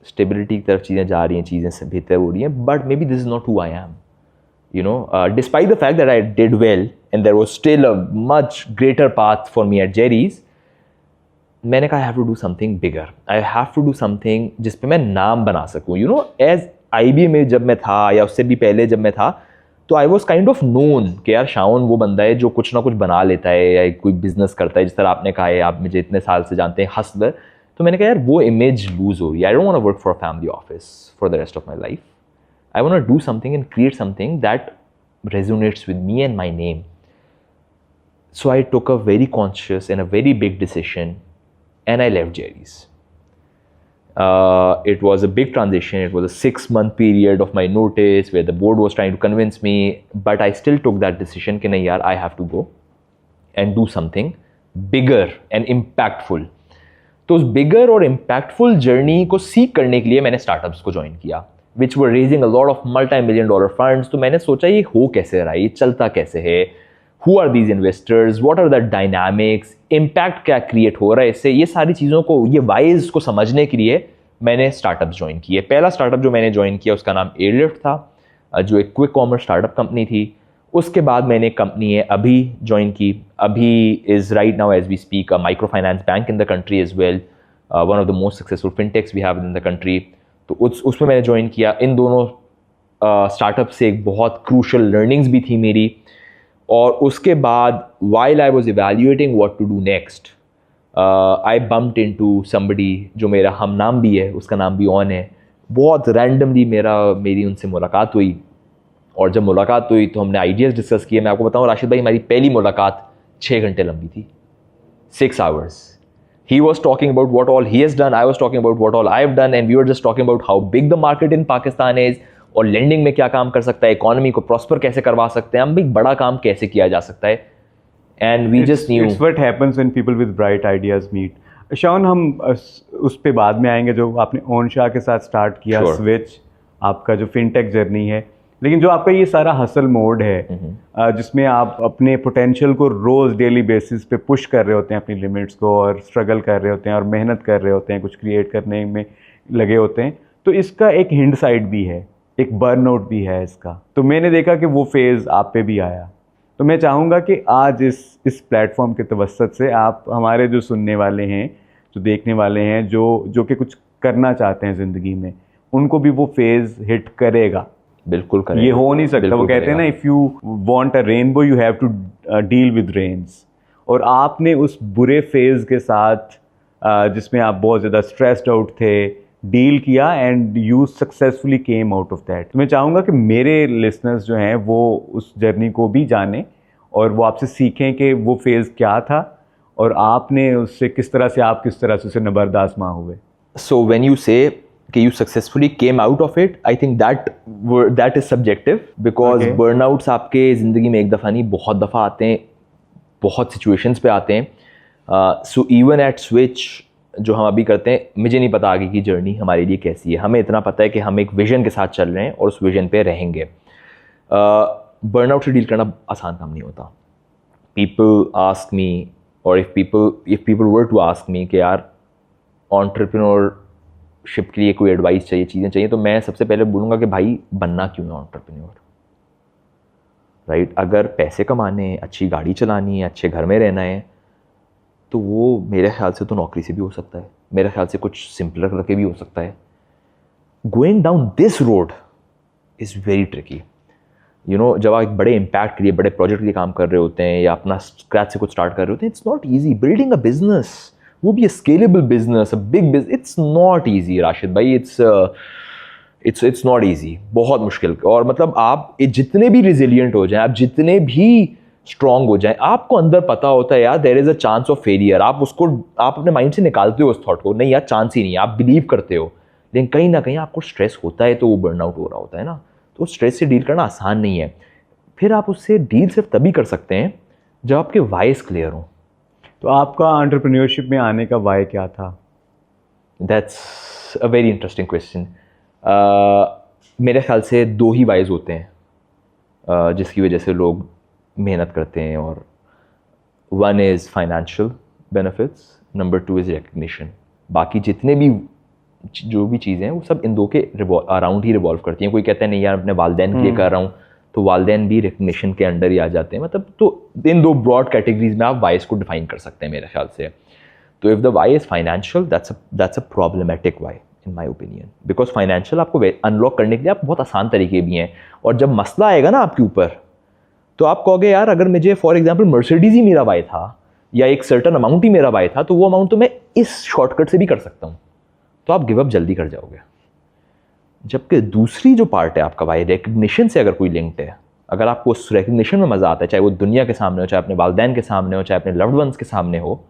स्टेबिलिटी की तरफ चीज़ें जा रही हैं, चीज़ें बेहतर हो रही हैं, but maybe this is not who I am, you know, despite the fact that I did well and there was still a much greater path for me at Gerry's. मैंने कहा I have to do something bigger, I have to do something जिस पे मैं नाम बना सकूँ। यू नो, एज IBA में जब मैं था या उससे भी पहले जब मैं था तो I was kind of known कि यार शाओन वो बंदा है जो कुछ ना कुछ बना लेता है या कोई बिजनेस करता है, जिस तरह आपने कहा है, आप मुझे इतने साल से जानते हैं, हसलर। तो मैंने कहा यार वो इमेज लूज हो रही है। I don't want to work for a family office for the rest of my life. I want to do something and create something that resonates with me and my name. So I took a very conscious and a very big decision, and I left Jerry's. It was a big transition. It was a 6-month period of my notice where the board was trying to convince me, but I still took that decision कि नहीं यार, I have to go and do something bigger and impactful. तो उस bigger और impactful journey को सीख करने के लिए मैंने startups को join किया, which were raising a lot of multi-million-dollar funds. तो मैंने सोचा ये हो कैसे रहा है, ये चलता कैसे है, who are these investors, what are the dynamics, impact क्या create हो रहा है इससे, ये सारी चीज़ों को, ये whys को समझने के लिए मैंने startups join किए. पहला startup जो मैंने join किया उसका नाम Airlift था, जो एक quick commerce startup company थी. उसके बाद मैंने एक कंपनी है अभी join की. अभी is right now as we speak a microfinance bank in the country as well, one of the most successful fintechs we have in the country. तो उसमें मैंने join किया. इन दोनों startup से एक बहुत crucial learnings भी थी मेरी. और उसके बाद while I was evaluating what to do next, I bumped into somebody जो मेरा हम नाम भी है, उसका नाम भी ऑन है. बहुत randomly मेरी उनसे मुलाकात हुई, और जब मुलाकात हुई तो हमने आइडियाज़ डिस्कस किए. मैं आपको बताऊं राशिद भाई, हमारी पहली मुलाकात 6 घंटे लंबी थी, 6 hours. He was talking about what all he has done, I was talking about what all I have done, and we were just talking about how big the market in Pakistan is, और lending में क्या काम कर सकता है, इकोनॉमी को प्रॉस्पर कैसे करवा सकते हैं, हम भी बड़ा काम कैसे किया जा सकता है. And we just knew. It's what happens when people with bright ideas meet. शान, हम उस पे बाद में आएंगे जो आपने ओन शाह के साथ स्टार्ट किया. Sure. स्विच, आपका जो फिनटेक जर्नी है, लेकिन जो आपका ये सारा हसल मोड है, जिसमें आप अपने पोटेंशियल को रोज़ डेली बेसिस पे पुश कर रहे होते हैं, अपनी लिमिट्स को, और स्ट्रगल कर रहे होते हैं और मेहनत कर रहे होते हैं, कुछ क्रिएट करने में लगे होते हैं, तो इसका एक हिंड साइड भी है, एक बर्नआउट भी है इसका. तो मैंने देखा कि वो फेज़ आप पे भी आया. तो मैं चाहूँगा कि आज इस प्लेटफॉर्म के तवस्सुत से आप हमारे जो सुनने वाले हैं, जो देखने वाले हैं, जो कि कुछ करना चाहते हैं ज़िंदगी में, उनको भी वो फेज़ हिट करेगा. बिल्कुल करेगा. ये हो नहीं सकता. वो कहते हैं ना, if you want a rainbow you have to deal with rains. और आपने उस बुरे फेज़ के साथ जिसमें आप बहुत ज़्यादा स्ट्रेस्ड आउट थे, डील किया, and you successfully came out of that. तो मैं चाहूँगा कि मेरे लिसनर्स जो हैं वो उस जर्नी को भी जानें और वो आपसे सीखें कि वो फेज़ क्या था और आपने उससे किस तरह से उसे नबरदाश्त हुए. So when you say कि you successfully came out of it, I think that is subjective, because Okay. burnouts आपके ज़िंदगी में एक दफ़ा नहीं, बहुत दफ़ा आते हैं, बहुत situations पे आते हैं. So even at Switch जो हम अभी करते हैं, मुझे नहीं पता आगे की जर्नी हमारे लिए कैसी है. हमें इतना पता है कि हम एक विजन के साथ चल रहे हैं और उस विजन पे रहेंगे. बर्नआउट से डील करना आसान काम नहीं होता. People ask me, or if people were to ask me कि यार एंटरप्रेन्योरशिप के लिए कोई एडवाइस चाहिए, चीज़ें चाहिए, तो मैं सबसे पहले बोलूँगा कि भाई बनना क्यों है एंटरप्रेन्योर, राइट? अगर पैसे कमाने हैं, अच्छी गाड़ी चलानी है, अच्छे घर में रहना है, तो वो मेरे ख्याल से तो नौकरी से भी हो सकता है, मेरे ख्याल से कुछ सिंपलर करके भी हो सकता है. Going down this road is very tricky. You know, जब आप एक बड़े इम्पैक्ट के लिए, बड़े प्रोजेक्ट के लिए काम कर रहे होते हैं या अपना स्क्रैच से कुछ स्टार्ट कर रहे होते हैं, it's not easy. Building a business, वो भी scalable business, a big business, it's not easy Rashid भाई. इट्स नॉट ईजी, बहुत मुश्किल. और मतलब आप जितने भी रिजिलियंट हो जाएं, आप जितने भी स्ट्रॉन्ग हो जाएं, आपको अंदर पता होता है यार there is a chance of failure. आप अपने माइंड से निकालते हो उस थॉट को, नहीं यार चांस ही नहीं है, आप बिलीव करते हो, लेकिन कहीं ना कहीं आपको स्ट्रेस होता है, तो वो बर्नआउट हो रहा होता है ना. तो स्ट्रेस से डील करना आसान नहीं है. फिर आप उससे डील सिर्फ तभी कर सकते हैं जब आपके वाइज क्लियर हों. तो आपका एंटरप्रेन्योरशिप में आने का वाई क्या था? That's a very interesting question. मेरे ख्याल से 2 ही वाइज होते हैं जिसकी वजह से लोग मेहनत करते हैं. और one is financial benefits, number 2 is recognition. बाकी जितने भी जो भी चीज़ें हैं वो सब इन 2 के अराउंड ही रिवॉल्व करती हैं. कोई कहता है नहीं यार अपने वालदैन के लिए कर रहा हूँ, तो वालदैन भी रिकग्निशन के अंडर ही आ जाते हैं. मतलब तो इन 2 ब्रॉड कैटेगरीज में आप वाइज को डिफाइन कर सकते हैं मेरे ख्याल से. तो if the why is financial, that's a problematic why in my opinion, because financial आपको अनलॉक करने के लिए आप बहुत आसान तरीके भी हैं. और जब मसला आएगा ना आपके ऊपर, तो आप कहोगे यार अगर मुझे फॉर एग्जाम्पल मर्सिडीज़ ही मेरा वाई था या एक सर्टन अमाउंट ही मेरा वाई था, तो वो अमाउंट तो मैं इस शॉर्टकट से भी कर सकता हूँ. तो आप गिव अप जल्दी कर जाओगे. जबकि दूसरी जो पार्ट है आपका वाई, रिकग्निशन से अगर कोई लिंक्ड है, अगर आपको उस रिकग्निशन में मज़ा आता है, चाहे वो दुनिया के सामने हो, चाहे अपने वालिदैन के सामने हो, चाहे अपने लव्ड वंस के सामने हो,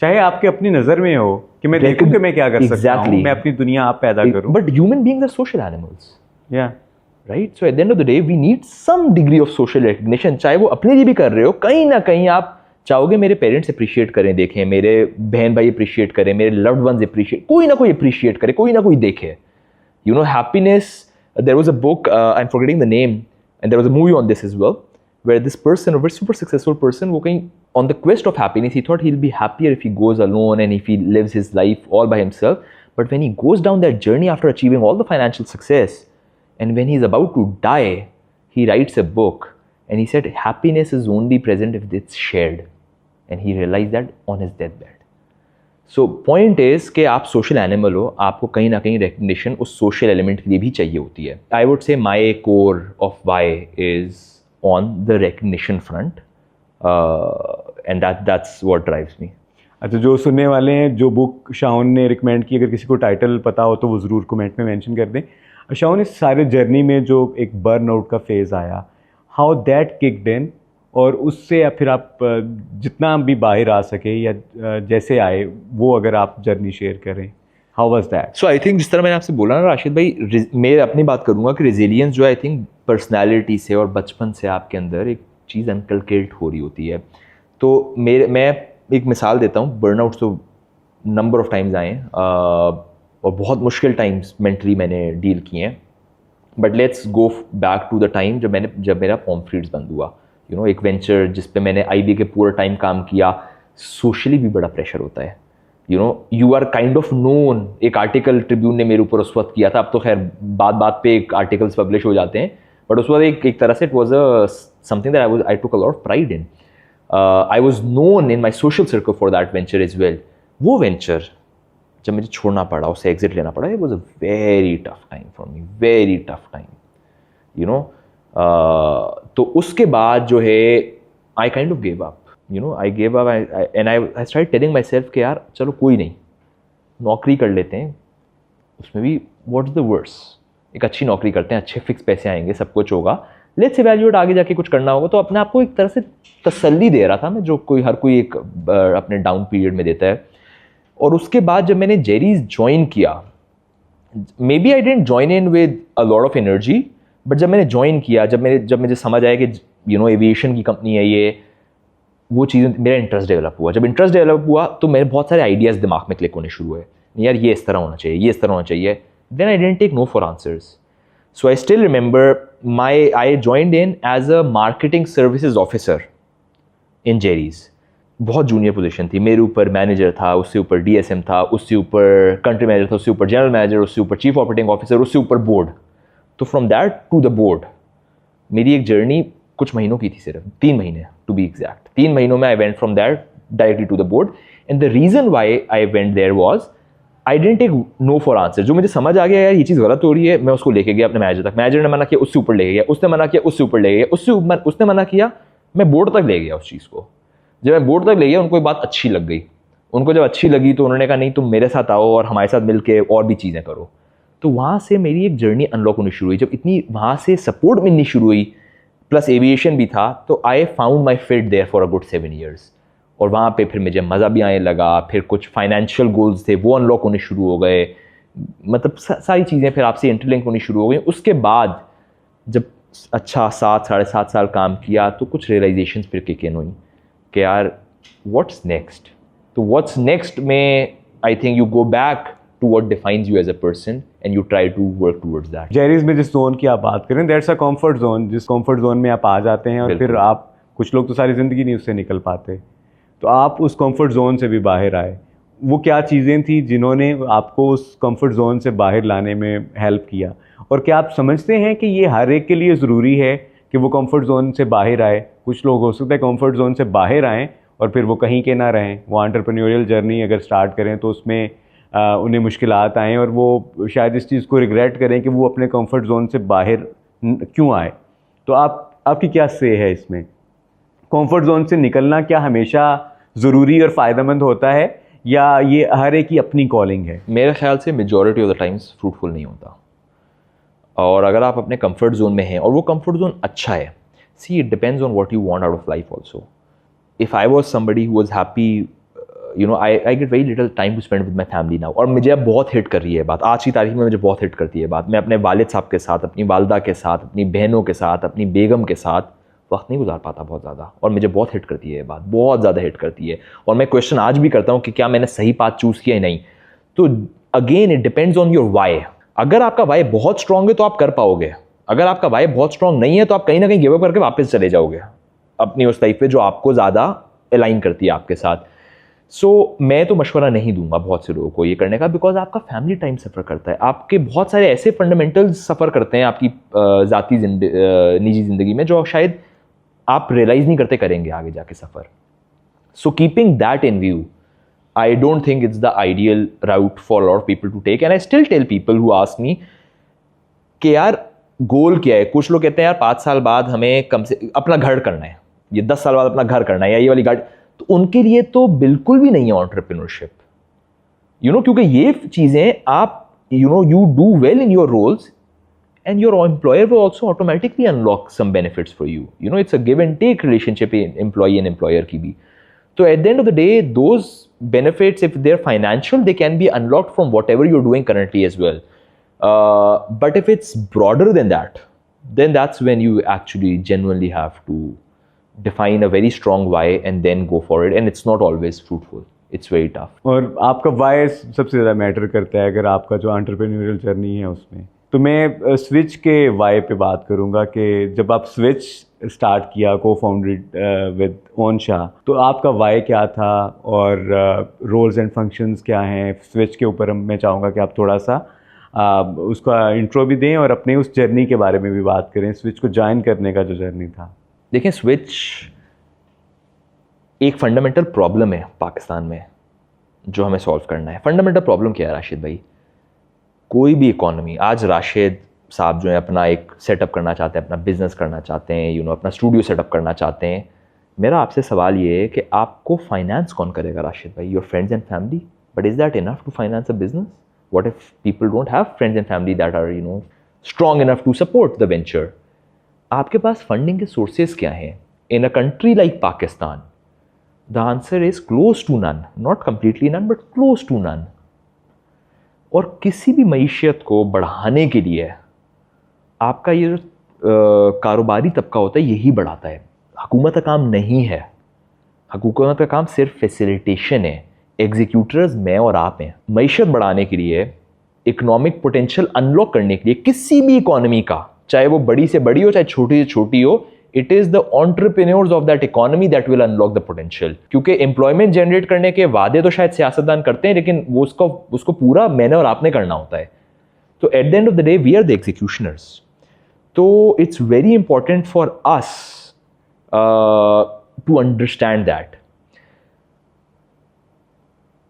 चाहे आपके अपनी नज़र में हो कि मैं देखूं कि मैं क्या कर सकता हूँ, मैं अपनी दुनिया आप पैदा करूँ. But human beings are social animals, या right? So at the end of the day we need some degree of social recognition. चाहे वो अपने लिए भी कर रहे हो, कहीं ना कहीं आप चाहोगे मेरे पेरेंट्स अप्रिशिएट करें, देखें, मेरे बहन भाई अप्रिशिएट करें, मेरे लव्ड वंस अप्रिशिएट, कोई ना कोई अप्रिशिएट करे, कोई ना कोई देखे. You know, happiness, there was a book, I'm forgetting the name, and there was a movie on this as well, where this person, a very super successful person, walking on the quest of happiness, he thought he'll be happier if he goes alone and if he lives his life all by himself. But when he goes down that journey after achieving all the financial success, and when he's about to die, he writes a book, and he said, happiness is only present if it's shared. And he realized that on his deathbed. So point is कि आप सोशल एनिमल हो, आपको कहीं ना कहीं रिकग्निशन उस सोशल एलिमेंट के लिए भी चाहिए होती है. I would say my core of why is on the recognition front, and that's what drives me. अच्छा, जो सुनने वाले हैं, जो बुक शाओन ने रिकमेंड की, अगर किसी को टाइटल पता हो तो वो ज़रूर कमेंट में मेंशन कर दें. शाओन, इस सारे जर्नी में जो एक बर्न आउट का फेज़ आया, हाउ दैट किक्ड इन, और उससे या फिर आप जितना भी बाहर आ सके या जैसे आए, वो अगर आप जर्नी शेयर करें, how was that? So I think जिस तरह मैंने आपसे बोला ना राशिद भाई, मैं अपनी बात करूँगा कि रेजिलियंस जो आई थिंक पर्सनैलिटी से और बचपन से आपके अंदर एक चीज़ इनकलकेट हो रही होती है. तो मैं एक मिसाल देता हूँ. बर्नआउट तो नंबर ऑफ टाइम्स आए हैं और बहुत मुश्किल टाइम्स मेंटली मैंने डील किए हैं. But let's go back to the time जब मेरा पॉम्फ्रेट्स बंद हुआ. यू नो, एक वेंचर जिस पे मैंने IB के पूरा टाइम काम किया. सोशली भी बड़ा प्रेशर होता है. You know, you are kind of known. एक आर्टिकल ट्रिब्यून ने मेरे ऊपर उस वक्त किया था. अब तो खैर बात पे एक आर्टिकल्स पब्लिश हो जाते हैं, बट उस वक्त एक तरह से it was something that I took a lot of pride in. I was known in my social circle for that venture as well. वो वेंचर जब मुझे छोड़ना पड़ा, उससे एग्जिट लेना पड़ा, it was a very tough time for me, very tough time. You know, तो उसके बाद जो है I kind of gave up. You know, I gave up and I start telling my self कि यार चलो कोई नहीं, नौकरी कर लेते हैं, उसमें भी व्हाट इज़ द वर्स्ट, एक अच्छी नौकरी करते हैं, अच्छे फिक्स पैसे आएंगे, सब कुछ होगा, लेट्स इवैल्यूएट, आगे जाके कुछ करना होगा. तो अपने आप को एक तरह से तसल्ली दे रहा था मैं, जो हर कोई एक अपने डाउन पीरियड में देता है. और उसके बाद जब मैंने जेरीज ज्वाइन किया, maybe I didn't join in with a lot of energy, but जब मैंने ज्वाइन किया, जब मुझे समझ आया कि यू नो एविएशन की कंपनी है ये, वो चीज़ें, मेरा इंटरेस्ट डेवलप हुआ. जब इंटरेस्ट डेवलप हुआ तो मेरे बहुत सारे आइडियाज़ दिमाग में क्लिक होने शुरू हुए. यार ये इस तरह होना चाहिए, ये इस तरह होना चाहिए. Then I didn't take no for answers. So I still remember I joined in as a marketing services officer in Gerry's. बहुत जूनियर पोजीशन थी. मेरे ऊपर मैनेजर था, उससे ऊपर DSM था, उससे ऊपर कंट्री मैनेजर था, उससे ऊपर जनरल मैनेजर, उससे ऊपर चीफ ऑपरेटिंग ऑफिसर, उससे ऊपर बोर्ड. तो from that to the board मेरी एक जर्नी कुछ महीनों की थी, सिर्फ 3 महीने टू बी एग्जैक्ट. 3 महीनों में I went from that directly to the board. And the reason why I went there was I didn't take no for answer. जो मुझे समझ आ गया यार ये चीज़ गलत हो रही है, मैं उसको लेके गया अपने मैनेजर तक. मैनेजर ने मना किया, उससे ऊपर ले गया, उसने मना किया, उससे ऊपर ले गया, उसने मना किया, मैं बोर्ड तक ले गया उस चीज़ को. जब मैं बोर्ड तक ले गया, उनको ये बात अच्छी लग गई. उनको जब अच्छी लगी तो उन्होंने कहा नहीं तुम मेरे साथ आओ और हमारे साथ मिल के और भी चीज़ें करो. तो वहाँ से मेरी एक जर्नी अनलॉक होनी शुरू हुई. जब इतनी वहाँ से सपोर्ट मिलनी शुरू हुई, प्लस एविएशन भी था, तो I found my fit there for a good 7 years. और वहाँ पे फिर मुझे मज़ा भी आने लगा. फिर कुछ फाइनेंशियल गोल्स थे वो अनलॉक होने शुरू हो गए. मतलब सारी चीज़ें फिर आपसे इंटरलिंक होनी शुरू हो गई. उसके बाद जब अच्छा 7-7.5 साल काम किया तो कुछ रियलाइजेशंस फिर किक इन हुई कि यार व्हाट्स नेक्स्ट. तो व्हाट्स नेक्स्ट में I think you go back to what defines you as a person and you try to work towards that. Jerry's में जिस जोन की आप बात करें, दैट्स अ कंफर्ट जोन. जिस कंफर्ट जोन में आप आ जाते हैं और फिर आप, कुछ लोग तो सारी ज़िंदगी नहीं उससे निकल पाते, तो आप उस कंफर्ट जोन से भी बाहर आए. वो क्या चीज़ें थी जिन्होंने आपको उस कंफर्ट जोन से बाहर लाने में हेल्प किया, और क्या आप समझते हैं कि ये हर एक के लिए ज़रूरी है कि वो कंफर्ट जोन से बाहर आए? कुछ लोग हो सकता है कंफर्ट जोन से बाहर आएँ और फिर वो कहीं के ना रहें, वो एंटरप्रेन्योरियल जर्नी अगर स्टार्ट करें तो उसमें उन्हें मुश्किलात आएँ और वो शायद इस चीज़ को रिग्रेट करें कि वो अपने कंफर्ट जोन से बाहर क्यों आए. तो आपकी क्या से है इसमें? कंफर्ट जोन से निकलना क्या हमेशा ज़रूरी और फ़ायदेमंद होता है, या ये हर एक की अपनी कॉलिंग है? मेरे ख्याल से majority of the times fruitful नहीं होता. और अगर आप अपने कंफर्ट जोन में हैं और वो कंफर्ट जोन अच्छा है, see, it depends on what you want out of life also. If I was somebody who was happy, I get very little time to spend with my family now. और मुझे अब बहुत हिट कर रही है बात, आज की तारीख में मुझे बहुत हिट करती है बात. मैं अपने वालिद साहब के साथ, अपनी वालदा के साथ, अपनी बहनों के साथ, अपनी बेगम के साथ वक्त नहीं गुजार पाता बहुत ज़्यादा, और मुझे बहुत हिट करती है ये बात, बहुत ज़्यादा हिट करती है. और मैं क्वेश्चन आज भी करता हूँ कि क्या मैंने सही पाथ चूज़ किया या नहीं. तो again it depends on your why. अगर आपका वाई बहुत स्ट्रांग है तो आप कर पाओगे. अगर आपका वाई बहुत स्ट्रांग नहीं है तो आप कहीं ना कहीं गिव अप करके वापस चले जाओगे अपनी उस लाइफ पे जो आपको ज़्यादा अलाइन करती है आपके साथ. सो मैं तो मशवरा नहीं दूंगा बहुत से लोगों को ये करने का, बिकॉज आपका फैमिली टाइम सफ़र करता है, आपके बहुत सारे ऐसे फंडामेंटल्स सफ़र करते हैं आपकी ज़ाती निजी ज़िंदगी में जो शायद आप रियलाइज़ नहीं करते करेंगे आगे जाके सफ़र. So keeping that in view, I don't think it's the ideal route for a lot of people to take. And I still tell people who ask me कि यार गोल क्या है. कुछ लोग कहते हैं यार 5 साल बाद हमें कम से अपना घर करना है, ये 10 साल बाद अपना घर करना है, या ये वाली गाड़ी. तो उनके लिए तो बिल्कुल भी नहीं है एंटरप्रेन्योरशिप, क्योंकि ये चीज़ें आप you do well in your roles and your employer will also automatically unlock some benefits for you. It's a give and take relationship employee and employer की भी. So at the end of the day, those benefits, if they're financial, they can be unlocked from whatever you're doing currently as well. But if it's broader than that, then that's when you actually genuinely have to define a very strong why and then go for it. And it's not always fruitful. It's very tough. और आपका वाई सबसे ज़्यादा मैटर करता है अगर आपका जो एंटरप्रेन्योरियल जर्नी है उसमें. तो मैं स्विच के वाई पे बात करूँगा कि जब आप स्विच स्टार्ट किया को फाउंडेड विद ओन शाह, तो आपका वाई क्या था और रोल्स एंड फंक्शंस क्या हैं. स्विच के ऊपर मैं चाहूँगा कि आप थोड़ा सा उसका इंट्रो भी दें और अपने उस जर्नी के बारे में भी बात करें, स्विच को ज्वाइन करने का जो जर्नी था. देखिए, स्विच एक फंडामेंटल प्रॉब्लम है पाकिस्तान में जो हमें सॉल्व करना है. फंडामेंटल प्रॉब्लम क्या है राशिद भाई? कोई भी इकोनॉमी, आज राशिद साहब जो है अपना एक सेटअप करना चाहते हैं, अपना बिजनेस करना चाहते हैं, अपना स्टूडियो सेटअप करना चाहते हैं. मेरा आपसे सवाल ये है कि आपको फाइनेंस कौन करेगा राशिद भाई? Your friends and family. But is that enough to finance a business? What if people don't have friends and family that are strong enough to support the venture? आपके पास फंडिंग के सोर्सेज क्या हैं? In a country like Pakistan, the answer is close to none. Not completely none, but close to none. और किसी भी मईशत को बढ़ाने के लिए आपका ये जो कारोबारी तबका होता है यही बढ़ाता है. हुकूमत का काम नहीं है. हुकूमत का काम सिर्फ फैसिलिटेशन है. एग्जीक्यूटर्स मैं और आप हैं. मईशत बढ़ाने के लिए, इकोनॉमिक पोटेंशियल अनलॉक करने के लिए किसी भी इकोनॉमी का, चाहे वो बड़ी से बड़ी हो चाहे छोटी से छोटी हो, it is the entrepreneurs of that economy that will unlock the potential. क्योंकि एम्प्लॉयमेंट जनरेट करने के वादे तो शायद सियासतदान करते हैं, लेकिन वो उसको पूरा मैंने और आपने करना होता है. तो at the end of the day we are the executioners. तो it's very important for us to understand that.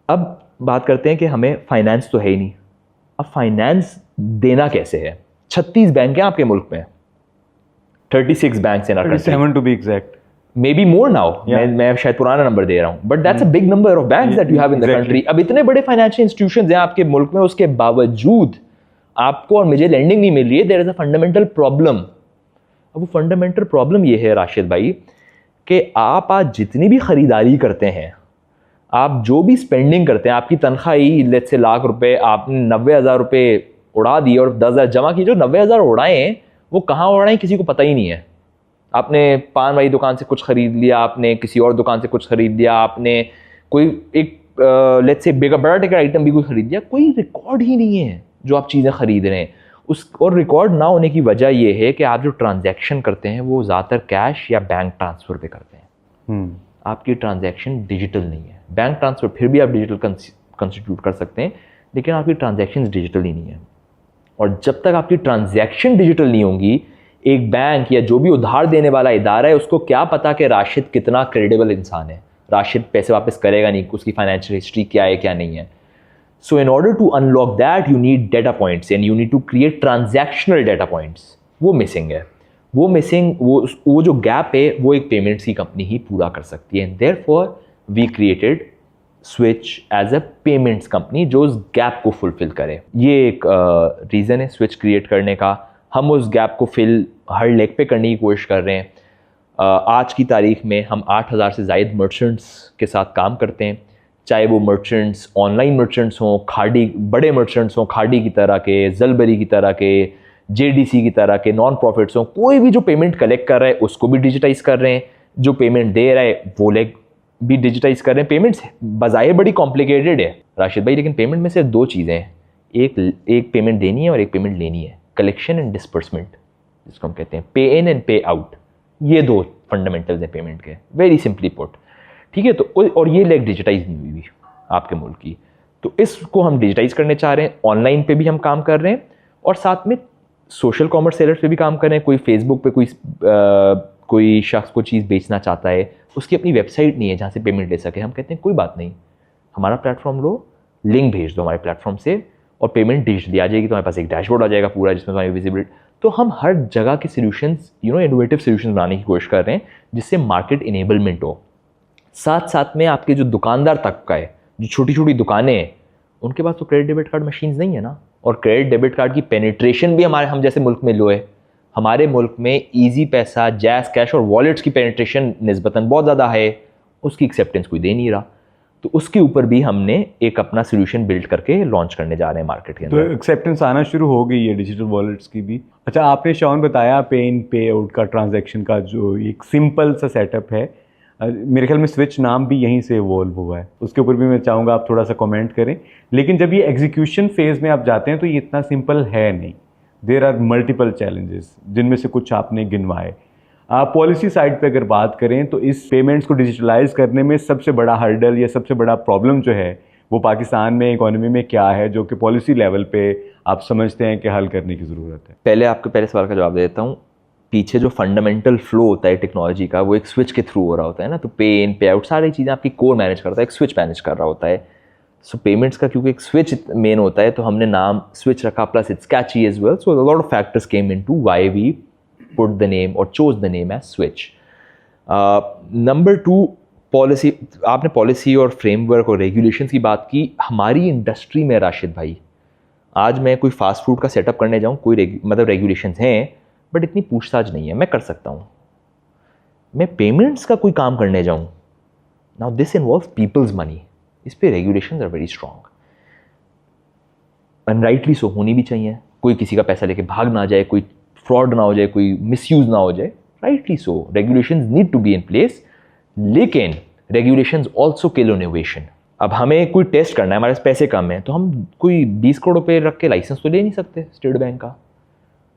अब बात करते हैं कि हमें फाइनेंस तो है ही नहीं. अब फाइनेंस देना कैसे है? 36 बैंक हैं आपके मुल्क में, 36 banks in our country. 37 to be exact. Maybe more now. मैं शायद पुराना नंबर दे रहा हूँ, but that's a big number of banks that you have in the country. अब इतने बड़े फाइनेंशियल इंस्टीट्यूशंस हैं आपके मुल्क में, उसके बावजूद आपको और मुझे लैंडिंग नहीं मिल रही है. There is a fundamental problem. अब वो फंडामेंटल प्रॉब्लम ये है राशिद भाई कि आप आज जितनी भी खरीदारी करते हैं, आप जो भी स्पेंडिंग करते हैं, आपकी तनख्वाह ही लेट्स से लाख रुपए, आपने 90,000 रुपये उड़ा दिए और 10,000 जमा की. जो 90,000 उड़ाए हैं वो कहाँ उड़ाए किसी को पता ही नहीं है. आपने पान वाली दुकान से कुछ ख़रीद लिया, आपने किसी और दुकान से कुछ ख़रीद लिया, आपने कोई एक लेट्स से बड़ा टिकट आइटम भी कोई ख़रीद लिया. कोई रिकॉर्ड ही नहीं है जो आप चीज़ें ख़रीद रहे हैं उस. और रिकॉर्ड ना होने की वजह ये है कि आप जो ट्रांजैक्शन करते हैं वो ज़्यादातर कैश या बैंक ट्रांसफ़र पे करते हैं. आपकी ट्रांजैक्शन डिजिटल नहीं है. बैंक ट्रांसफ़र फिर भी आप डिजिटल कंस्टिट्यूट कर सकते हैं, लेकिन आपकी ट्रांजैक्शन डिजिटल ही नहीं है. और जब तक आपकी ट्रांजैक्शन डिजिटल नहीं होंगी, एक बैंक या जो भी उधार देने वाला इदारा है उसको क्या पता कि राशिद कितना क्रेडिबल इंसान है, राशिद पैसे वापस करेगा नहीं, उसकी फाइनेंशियल हिस्ट्री क्या है क्या नहीं है. So in order to unlock that you need data points and you need to create transactional data points. वो मिसिंग है. वो जो गैप है वो एक पेमेंट्स की कंपनी ही पूरा कर सकती है. And therefore we created Switch as a payments company जो उस गैप को फुलफिल करे. ये एक रीज़न है स्विच क्रिएट करने का. हम उस गैप को फिल हर लेग पे करने की कोशिश कर रहे हैं. आज की तारीख में हम 8,000 से ज़ायद मर्चेंट्स के साथ काम करते हैं, चाहे वो मर्चेंट्स ऑनलाइन मर्चेंट्स हों, खाड़ी बड़े मर्चेंट्स हों, खाड़ी की तरह के, जलबरी की तरह के, JDC की तरह के, नॉन प्रॉफिट्स हों, कोई भी जो पेमेंट कलेक्ट कर रहा है उसको भी डिजिटाइज कर रहे हैं, जो पेमेंट दे रहा है वो लेग भी डिजिटाइज कर रहे हैं। पेमेंट्स बज़ाहिर बड़ी कॉम्प्लिकेटेड है राशिद भाई, लेकिन पेमेंट में सिर्फ दो चीज़ें हैं, एक पेमेंट देनी है और एक पेमेंट लेनी है, कलेक्शन एंड डिस्पर्समेंट जिसको हम कहते हैं, पे इन एंड पे आउट। ये दो फंडामेंटल्स हैं पेमेंट के, वेरी सिंपली पुट, ठीक है। तो और ये लेग डिजिटाइज नहीं हुई आपके मुल्क की, तो इसको हम डिजिटाइज करने चाह रहे हैं। ऑनलाइन पे भी हम काम कर रहे हैं और साथ में सोशल कॉमर्स सेलर्स पे भी काम कर रहे हैं। कोई फेसबुक पे कोई शख्स को चीज़ बेचना चाहता है, उसकी अपनी वेबसाइट नहीं है जहाँ से पेमेंट ले सके, हम कहते हैं कोई बात नहीं, हमारा प्लेटफॉर्म लो, लिंक भेज दो हमारे प्लेटफॉर्म से और पेमेंट डिजिटली आ जाएगी, तुम्हारे पास एक डैशबोर्ड आ जाएगा पूरा जिसमें तुम्हारी विजिबिलिटी। तो हम हर जगह के सोल्यूशंस इनोवेटिव सोल्यूशंस बनाने की कोशिश कर रहे हैं जिससे मार्केट इनेबलमेंट हो। साथ साथ में आपके जो दुकानदार तबका है, जो छोटी छोटी दुकानें हैं, उनके पास तो क्रेडिट डेबिट कार्ड मशीन्स नहीं है ना, और क्रेडिट डेबिट कार्ड की पेनिट्रेशन भी हम जैसे मुल्क में लो है। हमारे मुल्क में ईजी पैसा, जैज़ कैश और वॉलेट्स की पेनिट्रेशन निस्बतन बहुत ज़्यादा है, उसकी एक्सेप्टेंस कोई दे नहीं रहा। तो उसके ऊपर भी हमने एक अपना सोल्यूशन बिल्ड करके लॉन्च करने जा रहे हैं मार्केट के अंदर। तो एक्सेप्टेंस आना शुरू हो गई है डिजिटल वॉलेट्स की भी। अच्छा, आपने शॉन बताया पे इन पे आउट का ट्रांजैक्शन का जो एक सिंपल सा सेटअप है, मेरे ख्याल में स्विच नाम भी यहीं से इवॉल्व हुआ है, उसके ऊपर भी मैं चाहूँगा आप थोड़ा सा कमेंट करें। लेकिन जब ये एग्जीक्यूशन फेज़ में आप जाते हैं तो ये इतना सिंपल है नहीं, देयर आर मल्टीपल चैलेंजेस, जिनमें से कुछ आपने गिनवाए। आप पॉलिसी साइड पे अगर बात करें तो इस पेमेंट्स को डिजिटलाइज करने में सबसे बड़ा हर्डल या सबसे बड़ा प्रॉब्लम जो है वो पाकिस्तान में इकोनॉमी में क्या है, जो कि पॉलिसी लेवल पे आप समझते हैं कि हल करने की ज़रूरत है? पहले सवाल का जवाब देता हूँ। पीछे जो फंडामेंटल फ्लो होता है टेक्नोलॉजी का, वो एक स्विच के थ्रू हो रहा होता है ना, तो पे इन पे आउट सारी चीज़ें आपकी कोर मैनेज करता है, एक स्विच मैनेज कर रहा होता है। सो पेमेंट्स का क्योंकि एक स्विच मेन होता है तो हमने नाम स्विच रखा, plus it's catchy as well, so lot of factors came into why we put the name or chose the name as switch. Number 2, policy. आपने पॉलिसी और फ्रेमवर्क और रेगुलेशंस की बात की। हमारी इंडस्ट्री में राशिद भाई, आज मैं कोई फास्ट फूड का सेटअप करने जाऊँ, कोई मतलब रेगुलेशंस हैं बट इतनी पूछताछ नहीं है, मैं कर सकता हूँ। मैं पेमेंट्स का कोई काम करने जाऊँ, now this involve peoples money, इस पे रेगुलेशंस आर वेरी स्ट्रॉन्ग, अनराइटली सो होनी भी चाहिए। कोई किसी का पैसा लेके भाग ना जाए, कोई फ्रॉड ना हो जाए, कोई मिसयूज ना हो जाए, rightly so regulations need to be in place, लेकिन रेगुलेशंस आल्सो किल इनोवेशन। अब हमें कोई टेस्ट करना है, हमारे पास पैसे कम हैं, तो हम कोई 20 करोड़ रुपए रख के लाइसेंस तो ले नहीं सकते स्टेट बैंक का,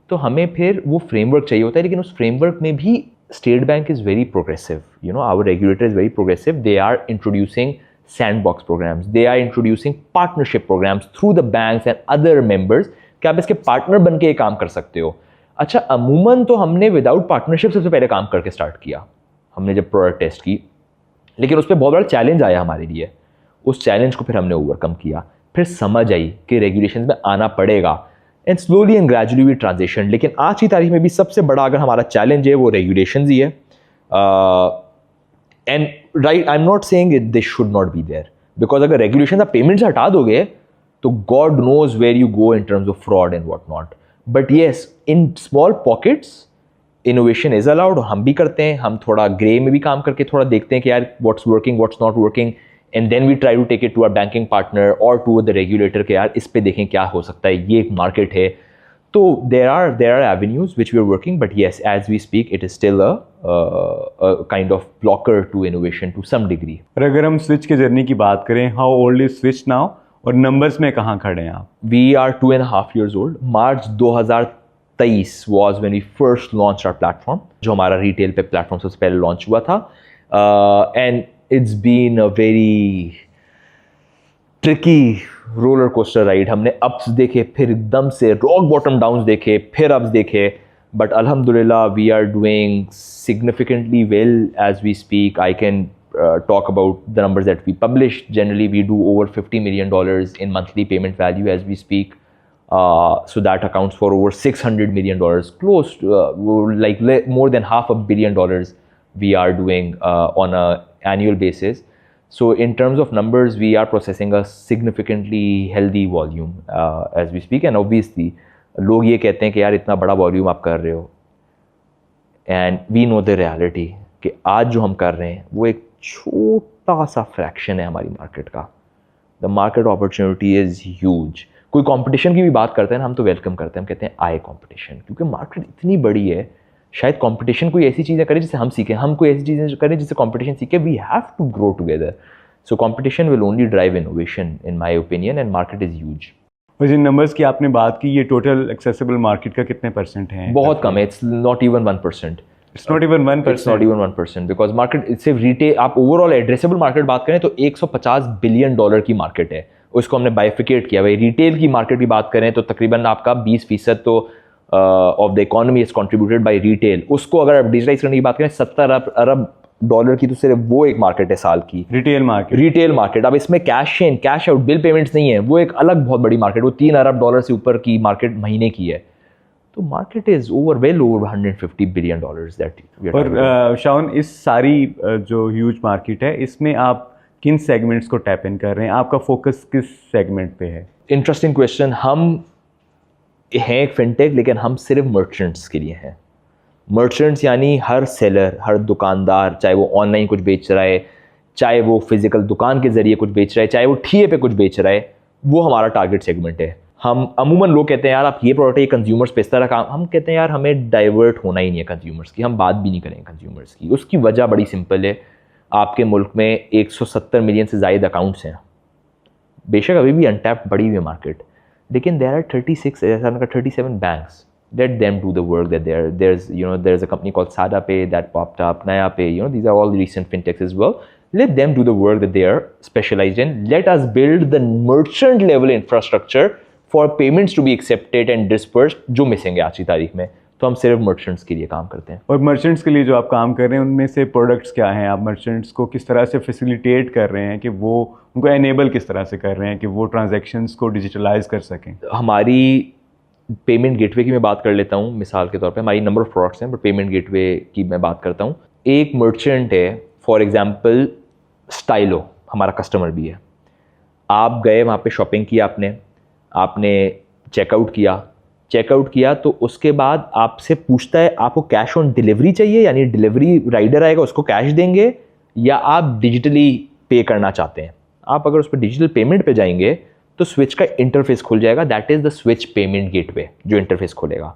तो हमें फिर वो फ्रेमवर्क चाहिए होता है। लेकिन उस फ्रेमवर्क में भी State Bank is very progressive, our regulator is very progressive, they are introducing sandbox programs, they are introducing partnership programs through the banks and other members कि आप इसके पार्टनर बन के ये काम कर सकते हो। अच्छा, अमूमन तो हमने विदाउट पार्टनरशिप सबसे पहले काम करके स्टार्ट किया, हमने जब प्रोडक्ट टेस्ट की, लेकिन उस पर बहुत बड़ा चैलेंज आया हमारे लिए। उस चैलेंज को फिर हमने ओवरकम किया, फिर समझ आई कि रेगुलेशंस में आना पड़ेगा, and slowly and gradually we transition. लेकिन आज की तारीख में भी सबसे बड़ा अगर हमारा चैलेंज है वो रेगुलेशंस ही है। And right, I am not saying it this should not be there, because अगर रेगुलेशन आप पेमेंट से हटा दोगे तो God knows where you go in terms of fraud and what not. But yes, in small pockets innovation is allowed, और हम भी करते हैं। हम थोड़ा ग्रे में भी काम करके थोड़ा देखते हैं कि यार what's working, what's not working, and then we try to take it to our banking partner और टू द रेगुलेटर के यार इस पे देखें क्या हो सकता है, ये एक मार्केट है। तो there are avenues which we are working, but yes, as we speak it is still a kind of blocker to innovation to some degree. और अगर हम स्विच की जर्नी की बात करें, how old is Switch now, और नंबर्स में कहाँ खड़े हैं आप? We are 2.5 years old. March 2023 was when we first launched our platform, जो हमारा रिटेल पे प्लेटफॉर्म सबसे पहले लॉन्च हुआ था, and it's been a very tricky roller coaster ride. हमने अप्स देखे, फिर एकदम से रॉक बॉटम डाउन्स देखे, फिर अप्स देखे, बट अल्हम्दुलिल्लाह we are doing significantly well as we speak. I can talk about the numbers that we publish. Generally, we do over $50 million in monthly payment value as we speak. So that accounts for over $600 million, close to more than $500 million we are doing on an annual basis. So in terms of numbers, we are processing a significantly healthy volume as we speak. And obviously, लोग ये कहते हैं कि यार इतना बड़ा volume आप कर रहे हो, and we know the reality कि आज जो हम कर रहे हैं वो एक छोटा सा फ्रैक्शन है हमारी मार्केट का. The market opportunity is huge. कोई कंपटीशन की भी बात करते हैं ना, हम तो वेलकम करते हैं, हम कहते हैं आए कंपटीशन, क्योंकि मार्केट इतनी बड़ी है. शायद कंपटीशन कोई ऐसी चीज़ें करे जिससे हम सीखें, हम कोई ऐसी चीज़ें करें जिससे कंपटीशन सीखे. We have to grow together. So competition will only drive innovation in my opinion, and market is huge. और जिन नंबर्स की आपने बात की, ये टोटल एक्सेसिबल मार्केट का कितने % है? बहुत कम है. It's not even 1%. It's not even 1%. It's not even 1% because market सिर्फ रिटेल, आप ओवरऑल एड्रेसेबल मार्केट बात करें तो $150 बिलियन की मार्केट है. उसको हमने बाइफिकेट किया. भाई रिटेल की मार्केट की बात करें तो तकरीबन आपका 20% तो of the economy is contributed bye retail. उसको अगर आप डिजिटाइज करने की बात करें, $70 अरब की तो सिर्फ वो एक मार्केट है साल की, रिटेल मार्केट. अब इसमें cash in, cash out, bill payments नहीं है, वो एक अलग बहुत बड़ी मार्केट. वो $3 अरब से ऊपर की मार्केट महीने की है. तो market is well over $150 billion that. और शाउन, इस सारी जो ह्यूज मार्केट है, इसमें आप किन सेगमेंट्स को टैप इन कर रहे हैं? आपका फोकस किस सेगमेंट पे है? Interesting question. हम हैं एक फिनटेक, लेकिन हम सिर्फ मर्चेंट्स के लिए हैं. मर्चेंट्स यानी हर सेलर, हर दुकानदार, चाहे वो ऑनलाइन कुछ बेच रहा है, चाहे वो फिजिकल दुकान के ज़रिए कुछ बेच रहा है, चाहे वो ठिए पे कुछ बेच रहा है, वो हमारा टारगेट सेगमेंट है. हम अमूमन लोग कहते हैं यार आप ये प्रोडक्ट है, ये कंज्यूमर्स पे इस तरह काम. हम कहते हैं यार हमें डाइवर्ट होना ही नहीं है कंज्यूमर्स की, हम बात भी नहीं करेंगे कंज्यूमर्स की. उसकी वजह बड़ी सिंपल है. आपके मुल्क में 170 मिलियन से ज़ायद अकाउंट्स हैं. बेशक अभी भी अनटैप्ड बड़ी हुई है मार्केट, लेकिन there are 37 banks. Let them do the work that there's a company called SadaPay that popped up, NayaPay, these are all recent fintechs as well. Let them do the work that they are specialized in. Let us build the merchant level infrastructure for payments to be accepted and dispersed, जो मिसिंग है आज की तारीख में. तो हम सिर्फ मर्चेंट्स के लिए काम करते हैं. और मर्चेंट्स के लिए जो आप काम कर रहे हैं, उनमें से प्रोडक्ट्स क्या हैं? आप मर्चेंट्स को किस तरह से फैसिलिटेट कर रहे हैं, कि वो उनको एनेबल किस तरह से कर रहे हैं कि वो ट्रांजैक्शंस को डिजिटलाइज कर सकें? हमारी पेमेंट गेटवे की मैं बात कर लेता हूँ. मिसाल के तौर पे हमारी नंबर ऑफ प्रोडक्ट्स हैं, बट पेमेंट गेटवे की मैं बात करता हूँ. एक मर्चेंट है, फॉर एग्जांपल स्टाइलो हमारा कस्टमर भी है. आप गए वहाँ पे, शॉपिंग किया आपने चेकआउट किया तो उसके बाद आपसे पूछता है आपको कैश ऑन डिलीवरी चाहिए, यानी डिलीवरी राइडर आएगा उसको कैश देंगे, या आप डिजिटली पे करना चाहते हैं. आप अगर उस पर डिजिटल पेमेंट पे जाएंगे तो स्विच का इंटरफेस खुल जाएगा. That is the switch payment gateway जो इंटरफेस खोलेगा.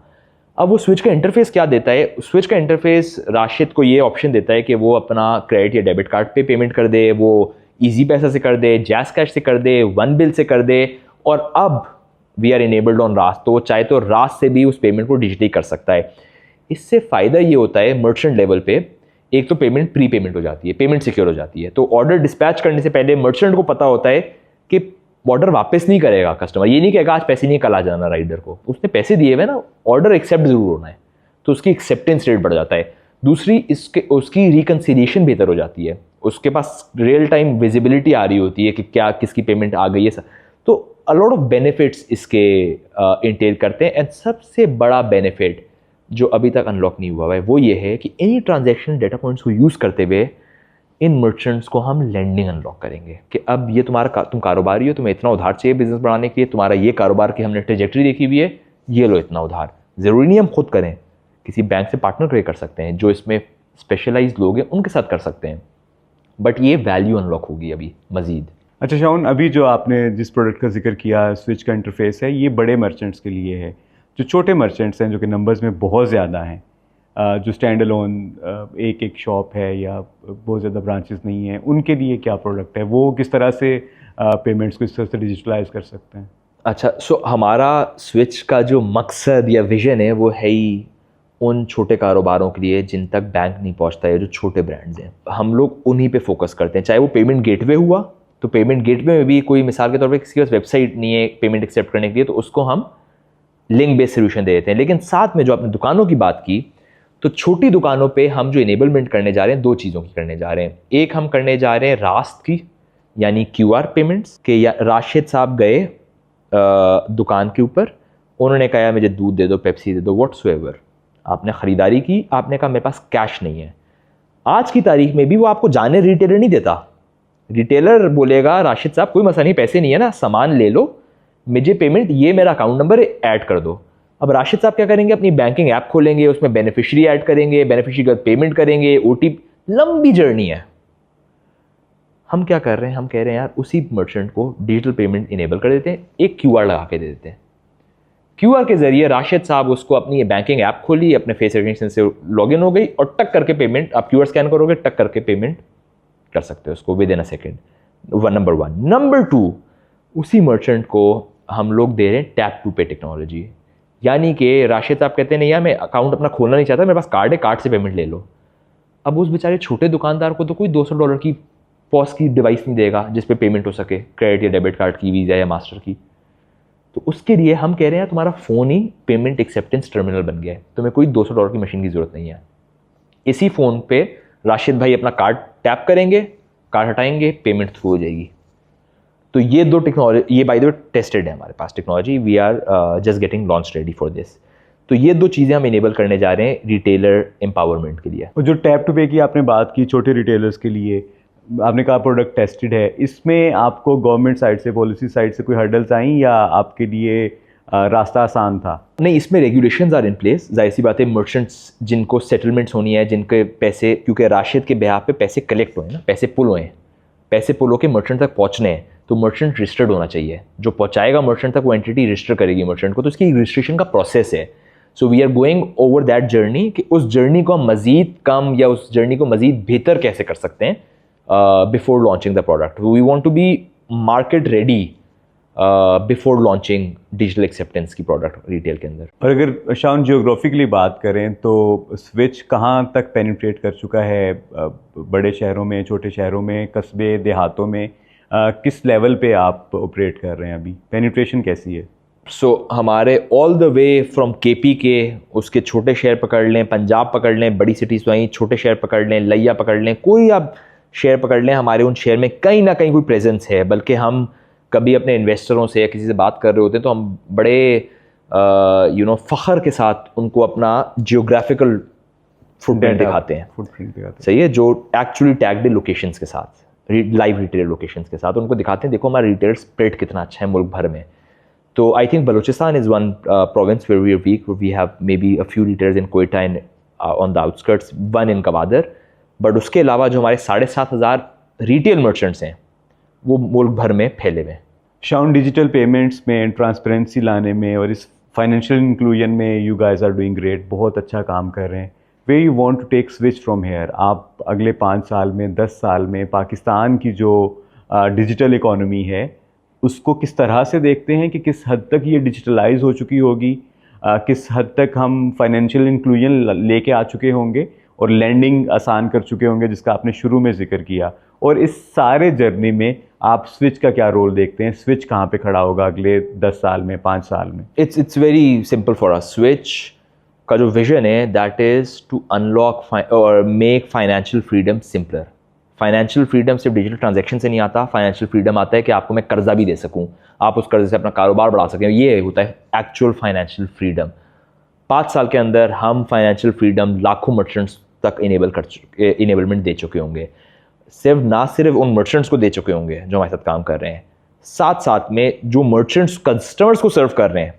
अब वो स्विच का इंटरफेस क्या देता है? स्विच का इंटरफेस राशिद को ये ऑप्शन देता है कि वो अपना क्रेडिट या डेबिट कार्ड पे पेमेंट कर दे, वो ईजी पैसा से कर दे, जैस कैश से कर दे, वन बिल से कर दे. और अब वी आर इनेबल्ड ऑन रास, तो वो चाहे तो रास से भी उस पेमेंट को डिजिटली कर सकता है. इससे फ़ायदा ये होता है मर्चेंट लेवल पे, एक तो पेमेंट प्री पेमेंट हो जाती है, पेमेंट सिक्योर हो जाती है. तो ऑर्डर डिस्पैच करने से पहले मर्चेंट को पता होता है कि ऑर्डर वापस नहीं करेगा कस्टमर. ये नहीं कहेगा आज पैसे नहीं, कल आ जाना राइडर को. उसने पैसे दिए हुए ना, ऑर्डर एक्सेप्ट जरूर होना है, तो उसकी एक्सेप्टेंस रेट बढ़ जाता है. दूसरी, उसकी रिकन्सिलिएशन बेहतर हो जाती है. उसके पास रियल टाइम विजिबिलिटी आ रही होती है कि क्या किसकी पेमेंट आ गई है. तो अ लॉट ऑफ बेनिफिट्स इसके इंटेल करते हैं. एंड सबसे बड़ा बेनिफिट जो अभी तक अनलॉक नहीं हुआ है वो ये है कि एनी ट्रांजैक्शन डेटा पॉइंट्स को यूज़ करते हुए इन मर्चेंट्स को हम लेंडिंग अनलॉक करेंगे. कि अब ये तुम कारोबारी हो, तुम्हें इतना उधार चाहिए बिजनेस बढ़ाने के लिए, तुम्हारा ये कारोबार की हमने ट्रेजेक्टरी देखी हुई है, ये लो इतना उधार. ज़रूरी नहीं हम खुद करें, किसी बैंक से पार्टनर कर सकते हैं, जो इसमें स्पेशलाइज्ड लोग हैं उनके साथ कर सकते हैं. बट ये वैल्यू अनलॉक होगी अभी मज़ीद. अच्छा शाउन, अभी जो आपने जिस प्रोडक्ट का जिक्र किया, स्विच का इंटरफेस है, ये बड़े मर्चेंट्स के लिए है. जो छोटे मर्चेंट्स हैं, जो कि नंबर्स में बहुत ज़्यादा हैं, जो स्टैंड अलोन एक शॉप है या बहुत ज़्यादा ब्रांचेस नहीं हैं, उनके लिए क्या प्रोडक्ट है? वो किस तरह से पेमेंट्स को इस तरह से डिजिटलाइज कर सकते हैं? अच्छा, सो हमारा स्विच का जो मकसद या विज़न है वो है ही उन छोटे कारोबारों के लिए जिन तक बैंक नहीं पहुंचता है, जो छोटे ब्रांड्स हैं. हम लोग उन्हीं पे फोकस करते हैं. चाहे वो पेमेंट गेटवे हुआ, तो पेमेंट गेटवे में भी कोई मिसाल के तौर पे किसी के पास वेबसाइट नहीं है पेमेंट एक्सेप्ट करने के लिए, तो उसको हम लिंक बेस्ड सोल्यूशन दे देते हैं. लेकिन साथ में जो आपने दुकानों की बात की, तो छोटी दुकानों पे हम जो इनेबलमेंट करने जा रहे हैं, दो चीज़ों की करने जा रहे हैं. एक हम करने जा रहे हैं रास्त की, यानी QR पेमेंट्स के. या राशिद साहब गए दुकान के ऊपर, उन्होंने कहा मुझे दूध दे दो, पेप्सी दे दो, व्हाट्सएवर. आपने ख़रीदारी की, आपने कहा मेरे पास कैश नहीं है. आज की तारीख में भी वो आपको जाने रिटेलर नहीं देता. रिटेलर बोलेगा राशिद साहब कोई मसला नहीं, पैसे नहीं है ना, सामान ले लो, मुझे पेमेंट ये मेरा अकाउंट नंबर ऐड कर दो. अब राशिद साहब क्या करेंगे, अपनी बैंकिंग ऐप खोलेंगे, उसमें बेनिफिशियरी ऐड करेंगे, बेनिफिशियरी का पेमेंट करेंगे, ओटीपी, लंबी जर्नी है। हम क्या कर रहे हैं, हम कह रहे हैं यार उसी मर्चेंट को डिजिटल पेमेंट इनेबल कर देते हैं, एक क्यूआर लगा के दे देते हैं। क्यूआर के जरिए राशिद साहब उसको अपनी बैंकिंग ऐप खोली, अपने फेस रिकग्निशन से लॉगिन हो गई और टक करके पेमेंट, आप क्यूआर स्कैन करोगे टक करके पेमेंट कर सकते हो उसको with in a second. Number 1। Number 2, उसी मर्चेंट को हम लोग दे रहे हैं टैप टू पे टेक्नोलॉजी, यानी कि राशिद साहब कहते हैं नहीं यार मैं अकाउंट अपना खोलना नहीं चाहता, मेरे पास कार्ड है, कार्ड से पेमेंट ले लो। अब उस बेचारे छोटे दुकानदार को तो कोई $200 की पॉस की डिवाइस नहीं देगा जिस पे पेमेंट हो सके, क्रेडिट या डेबिट कार्ड की, वीज़ा या मास्टर की। तो उसके लिए हम कह रहे हैं तुम्हारा फ़ोन ही पेमेंट एक्सेप्टेंस टर्मिनल बन गया है, तुम्हें कोई $200 की मशीन की ज़रूरत नहीं है। इसी फ़ोन पे राशिद भाई अपना कार्ड टैप करेंगे, कार्ड हटाएंगे, पेमेंट थ्रू हो जाएगी। तो ये 2 टेक्नोलॉजी, ये बाय द वे टेस्टेड है हमारे पास technology, we are just getting launch ready for this. तो ये 2 चीज़ें हम इनेबल करने जा रहे हैं रिटेलर एम्पावरमेंट के लिए। और जो टैप टू पे की आपने बात की छोटे रिटेलर्स के लिए, आपने कहा प्रोडक्ट टेस्टेड है, इसमें आपको गवर्नमेंट साइड से, पॉलिसी साइड से कोई हर्डल्स आई या आपके लिए रास्ता आसान था? नहीं, इसमें रेगुलेशंस आर इन प्लेस। जाहिर सी बात है, मर्चेंट्स जिनको सेटलमेंट्स होनी है, जिनके पैसे, क्योंकि राशिद के बिहाफ पे पैसे कलेक्ट हुए ना, पैसे पुल हुए हैं, पैसे पुल होकर मर्चेंट तक पहुंचने हैं, तो मर्चेंट रजिस्टर्ड होना चाहिए। जो पहुंचाएगा मर्चेंट तक वो एंटिटी रजिस्टर करेगी मर्चेंट को, तो इसकी रजिस्ट्रेशन का प्रोसेस है। So we are going over that journey कि उस जर्नी को हम मज़ीद कम या उस जर्नी को मज़ीद बेहतर कैसे कर सकते हैं before launching the product. We want to be market ready before launching digital acceptance की प्रोडक्ट रिटेल के अंदर। और अगर शाउन जियोग्राफिकली बात करें तो स्विच कहाँ तक पेनिट्रेट कर चुका है, बड़े शहरों में, छोटे शहरों में, कस्बे देहातों में, किस लेवल पे आप ऑपरेट कर रहे हैं अभी, पेनिट्रेशन कैसी है? सो हमारे all the way from KP के, उसके छोटे शहर पकड़ लें, पंजाब पकड़ लें, बड़ी सिटीज़ वहीं, छोटे शहर पकड़ लें, लिया पकड़ लें, कोई आप शहर पकड़ लें, हमारे उन शहर में कहीं ना कहीं कोई प्रेजेंस है। बल्कि हम कभी अपने इन्वेस्टरों से या किसी से बात कर रहे होते हैं तो हम बड़े फ़ख्र के साथ उनको अपना जियोग्राफिकल फुटप्रिंट दिखाते हैं, सही है, जो एक्चुअली टैग्ड लोकेशंस के साथ, लाइव रिटेल लोकेशंस के साथ उनको दिखाते हैं, देखो हमारा रिटेल स्प्रेड कितना अच्छा है मुल्क भर में। तो I think Balochistan is one province where we are weak, we have may be a few retailers in Quetta and on the outskirts, one in Gwadar, but उसके अलावा जो हमारे 7,500 रिटेल मर्चेंट्स हैं वो मुल्क भर में फैले हुए हैं। शाउन, डिजिटल पेमेंट्स में ट्रांसपेरेंसी लाने में और इस फाइनेंशियल इंक्लूजन में you guys are doing great, बहुत अच्छा काम कर रहे हैं। Way you want to take Switch from here, आप अगले 5 साल में, 10 साल में पाकिस्तान की जो डिजिटल इकोनॉमी है उसको किस तरह से देखते हैं कि किस हद तक ये डिजिटलाइज हो चुकी होगी, किस हद तक हम फाइनेंशियल इंक्लूजन लेके आ चुके होंगे और लैंडिंग आसान कर चुके होंगे, जिसका आपने शुरू में जिक्र किया, और इस सारे जर्नी में आप स्विच का क्या रोल देखते हैं? स्विच कहाँ पे खड़ा होगा अगले 10 साल में, 5 साल में? It's very simple for us. Switch का जो विजन है दैट इज़ टू अनलॉक और make financial freedom simpler. Financial freedom सिर्फ डिजिटल ट्रांजैक्शन से नहीं आता, फाइनेंशियल फ्रीडम आता है कि आपको मैं कर्जा भी दे सकूं, आप उस कर्जे से अपना कारोबार बढ़ा सकें, ये होता है एक्चुअल फाइनेंशियल फ्रीडम। 5 साल के अंदर हम फाइनेंशियल फ्रीडम लाखों मर्चेंट्स तक इनेबलमेंट दे चुके होंगे, सिर्फ उन मर्चेंट्स को दे चुके होंगे जो हमारे साथ काम कर रहे हैं, साथ साथ में जो मर्चेंट्स कस्टमर्स को सर्व कर रहे हैं।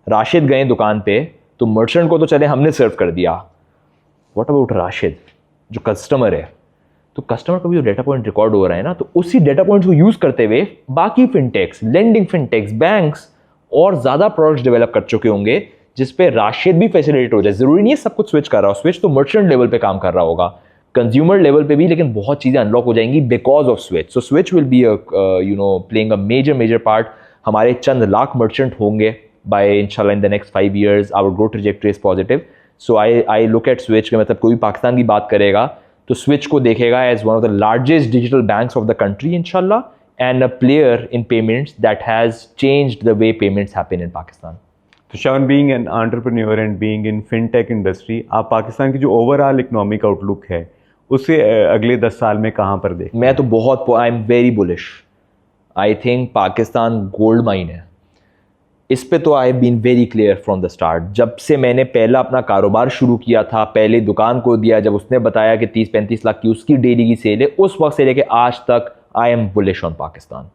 राशिद गए दुकान पे तो मर्चेंट को तो चले हमने सर्व कर दिया, व्हाट अबाउट राशिद जो कस्टमर है? तो कस्टमर का भी जो डेटा पॉइंट रिकॉर्ड हो रहा है ना, तो उसी डेटा पॉइंट्स को यूज़ करते हुए बाकी फिनटेक्स, लेंडिंग फिनटेक्स, बैंक्स और ज़्यादा प्रोडक्ट्स डेवलप कर चुके होंगे जिस पे राशिद भी फैसिलिटेट हो जाए। ज़रूरी नहीं है सब कुछ स्विच कर रहा हो, स्विच तो मर्चेंट लेवल पे काम कर रहा होगा, कंज्यूमर लेवल पे भी, लेकिन बहुत चीज़ें अनलॉक हो जाएंगी because of Switch. So Switch will be playing a major part. हमारे चंद लाख मर्चेंट होंगे बाय इंशाल्लाह in the next 5 years, our growth trajectory is positive. So I look at Switch के, मतलब कोई पाकिस्तान की बात करेगा तो स्विच को देखेगा as one of the largest digital banks of the country इंशाल्लाह, and a player in payments that has changed the way payments happen in Pakistan. तो Shaun, being an entrepreneur and being in fintech industry, आप पाकिस्तान की जो ओवरऑल इकोनॉमिक आउटलुक है उसे अगले 10 साल में कहाँ पर देखें? मैं तो बहुत, I am very bullish. I think Pakistan gold mine है, इस पे तो I have been very clear from the start. जब से मैंने पहला अपना कारोबार शुरू किया था, पहले दुकान को दिया, जब उसने बताया कि 30-35 लाख की उसकी डेली की सेल है, उस वक्त से लेके आज तक I am bullish on Pakistan.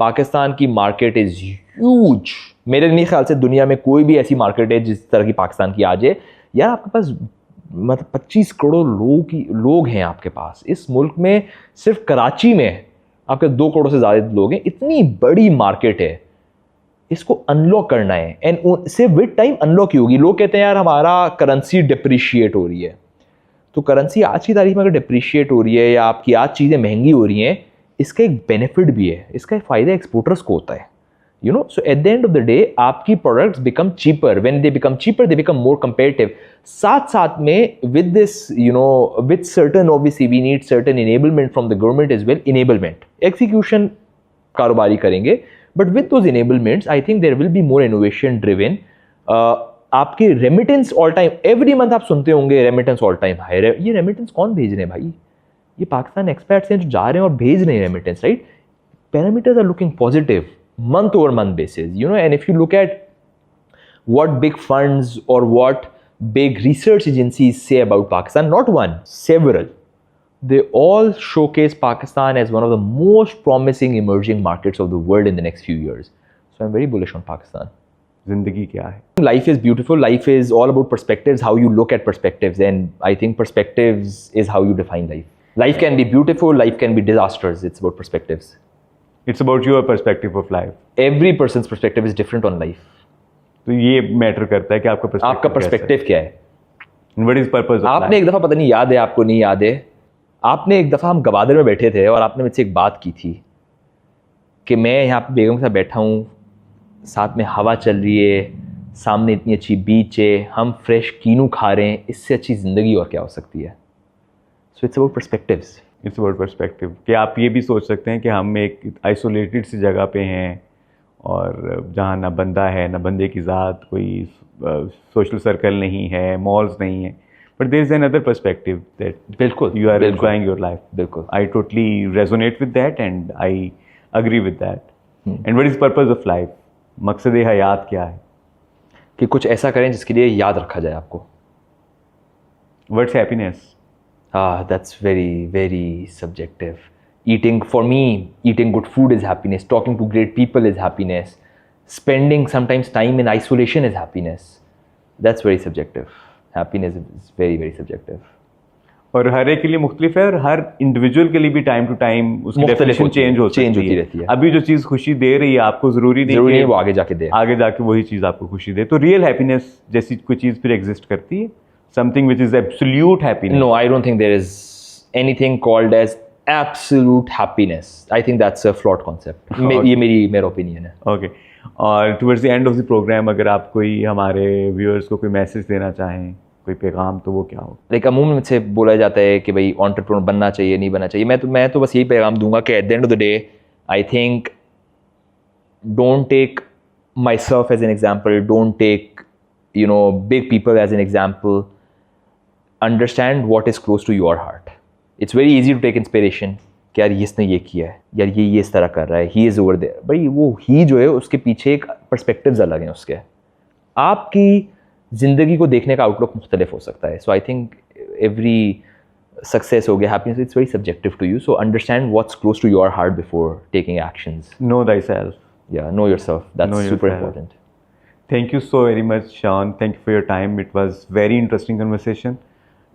Pakistan की मार्केट इज़ ह्यूज, मेरे नहीं ख्याल से दुनिया में कोई भी ऐसी मार्केट है जिस तरह की पाकिस्तान की आज है। यार आपके पास मतलब 25 करोड़ लोग हैं आपके पास इस मुल्क में। सिर्फ कराची में आपके 2 करोड़ से ज़्यादा लोग हैं। इतनी बड़ी मार्केट है, इसको अनलॉक करना है एंड सिर्फ विद टाइम अनलॉक ही होगी। लोग कहते हैं यार हमारा करेंसी डिप्रिशिएट हो रही है, तो करेंसी आज की तारीख में अगर डिप्रिशिएट हो रही है या आपकी आज चीज़ें महंगी हो रही हैं, इसका एक बेनिफिट भी है, इसका एक फ़ायदा एक्सपोर्टर्स को होता है, you know. So at the end of the day आपकी products become cheaper, when they become cheaper they become more competitive. साथ साथ में with this you know with certain obviously we need certain enablement from the government as well. Enablement execution कारोबारी करेंगे, but with those enablements I think there will be more innovation driven. आपके remittance all time every month आप सुनते होंगे रेमिटेंस ऑल टाइम हाई। ये रेमिटेंस कौन भेज रहे हैं भाई? ये पाकिस्तान एक्सपर्ट्स हैं जो जा रहे हैं और भेज रहे हैं remittance, right? Parameters are looking positive month over month basis, you know. And if you look at what big funds or what big research agencies say about Pakistan, not one, several, they all showcase Pakistan as one of the most promising emerging markets of the world in the next few years. So I'm very bullish on Pakistan. जिंदगी क्या है? Life is beautiful. Life is all about perspectives, how you look at perspectives, and I think perspectives is how you define life. Life can be beautiful, life can be disastrous. It's about perspectives. It's about your perspective of life. Every person's perspective is different on life. तो ये मैटर करता है कि आपका पर्सपेक्टिव क्या है। What is purpose of आपने life? एक दफ़ा, पता नहीं याद है आपको नहीं याद है, आपने एक दफ़ा हम गवादर में बैठे थे और आपने मुझसे एक बात की थी कि मैं यहाँ पे बेगम के साथ बैठा हूँ, साथ में हवा चल रही है, सामने इतनी अच्छी बीच है, हम फ्रेश कीनू खा रहे हैं, इससे अच्छी ज़िंदगी और क्या हो सकती है। So it's about perspectives. It's about perspective कि आप ये भी सोच सकते हैं कि हम एक आइसोलेटेड सी जगह पे हैं और जहाँ ना बंदा है ना बंदे की ज़ात, कोई सोशल सर्कल नहीं है, मॉल्स नहीं है, but there is another perspective that बिल्कुल you are enjoying your life. बिल्कुल, I totally resonate with that and I agree with that. And what is purpose of life? मकसद हयात क्या है? कि कुछ ऐसा करें जिसके लिए याद रखा जाए आपको। What's happiness? That's very, very subjective. Eating, for me, eating good food is happiness. Talking to great people is happiness. Spending sometimes time in isolation is happiness. That's very subjective. Happiness is very, very subjective. और हर एक के लिए मुख्तलिफ है और हर इंडिविजुअल के लिए भी टाइम टू टाइम उसकी डेफिनेशन चेंज होती रहती है। अभी जो चीज़ खुशी दे रही है आपको ज़रूरी नहीं है वो आगे जाके दे, आगे जाके वही चीज़ आपको खुशी दे। तो रियल हैप्पीनेस जैसी कोई चीज़ फिर एग्जिस्ट करती है? Something which is absolute happiness? No, I don't think there is anything called as absolute happiness. I think that's a flawed concept. ये मेरा opinion है. Okay. और towards the end of the program अगर आप कोई हमारे viewers को कोई मैसेज देना चाहें, कोई पैगाम, तो वो क्या हो? Like अमूमन मुझसे बोला जाता है कि भाई entrepreneur बनना चाहिए, नहीं बनना चाहिए। मैं तो बस यही पैगाम दूंगा कि at the end of the day, I think don't take myself as an example, don't take big people as an example. Understand what is close to your heart. It's very easy to take inspiration कि यार इसने ये किया है, यार ये इस तरह कर रहा है, he is over there. भाई वो ही जो है उसके पीछे एक पर्सपेक्टिव्स अलग हैं उसके। आपकी ज़िंदगी को देखने का आउटलुक मुख्तलिफ हो सकता है। So I think every success हो गया, happiness, it's very subjective to you. So understand what's close to your heart before taking actions. Know thyself. Yeah, know yourself. That's super important. Thank you so very much, Sean. Thank you for your time. It was very interesting conversation.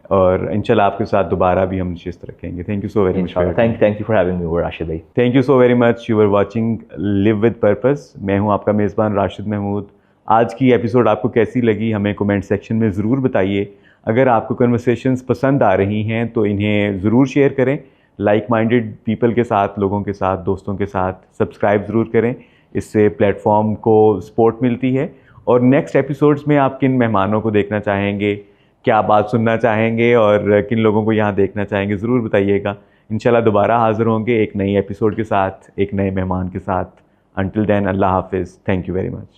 और इंशाल्लाह आपके साथ दोबारा भी हम नशिस्त रखेंगे। Thank you so very much. Thank you for having me over, Rashid भाई। Thank you so very much. You are watching live with purpose. मैं हूं आपका मेज़बान राशिद महमूद। आज की एपिसोड आपको कैसी लगी हमें कमेंट सेक्शन में ज़रूर बताइए। अगर आपको कन्वर्सेशंस पसंद आ रही हैं तो इन्हें ज़रूर शेयर करें लाइक माइंडेड पीपल के साथ, लोगों के साथ, दोस्तों के साथ। सब्सक्राइब ज़रूर करें, इससे प्लेटफॉर्म को सपोर्ट मिलती है। और नेक्स्ट एपिसोड्स में आप किन मेहमानों को देखना चाहेंगे, क्या बात सुनना चाहेंगे और किन लोगों को यहाँ देखना चाहेंगे, ज़रूर बताइएगा। इंशाल्लाह दोबारा हाज़िर होंगे एक नई एपिसोड के साथ, एक नए मेहमान के साथ। अंटिल देन, अल्लाह हाफिज़। Thank you very much.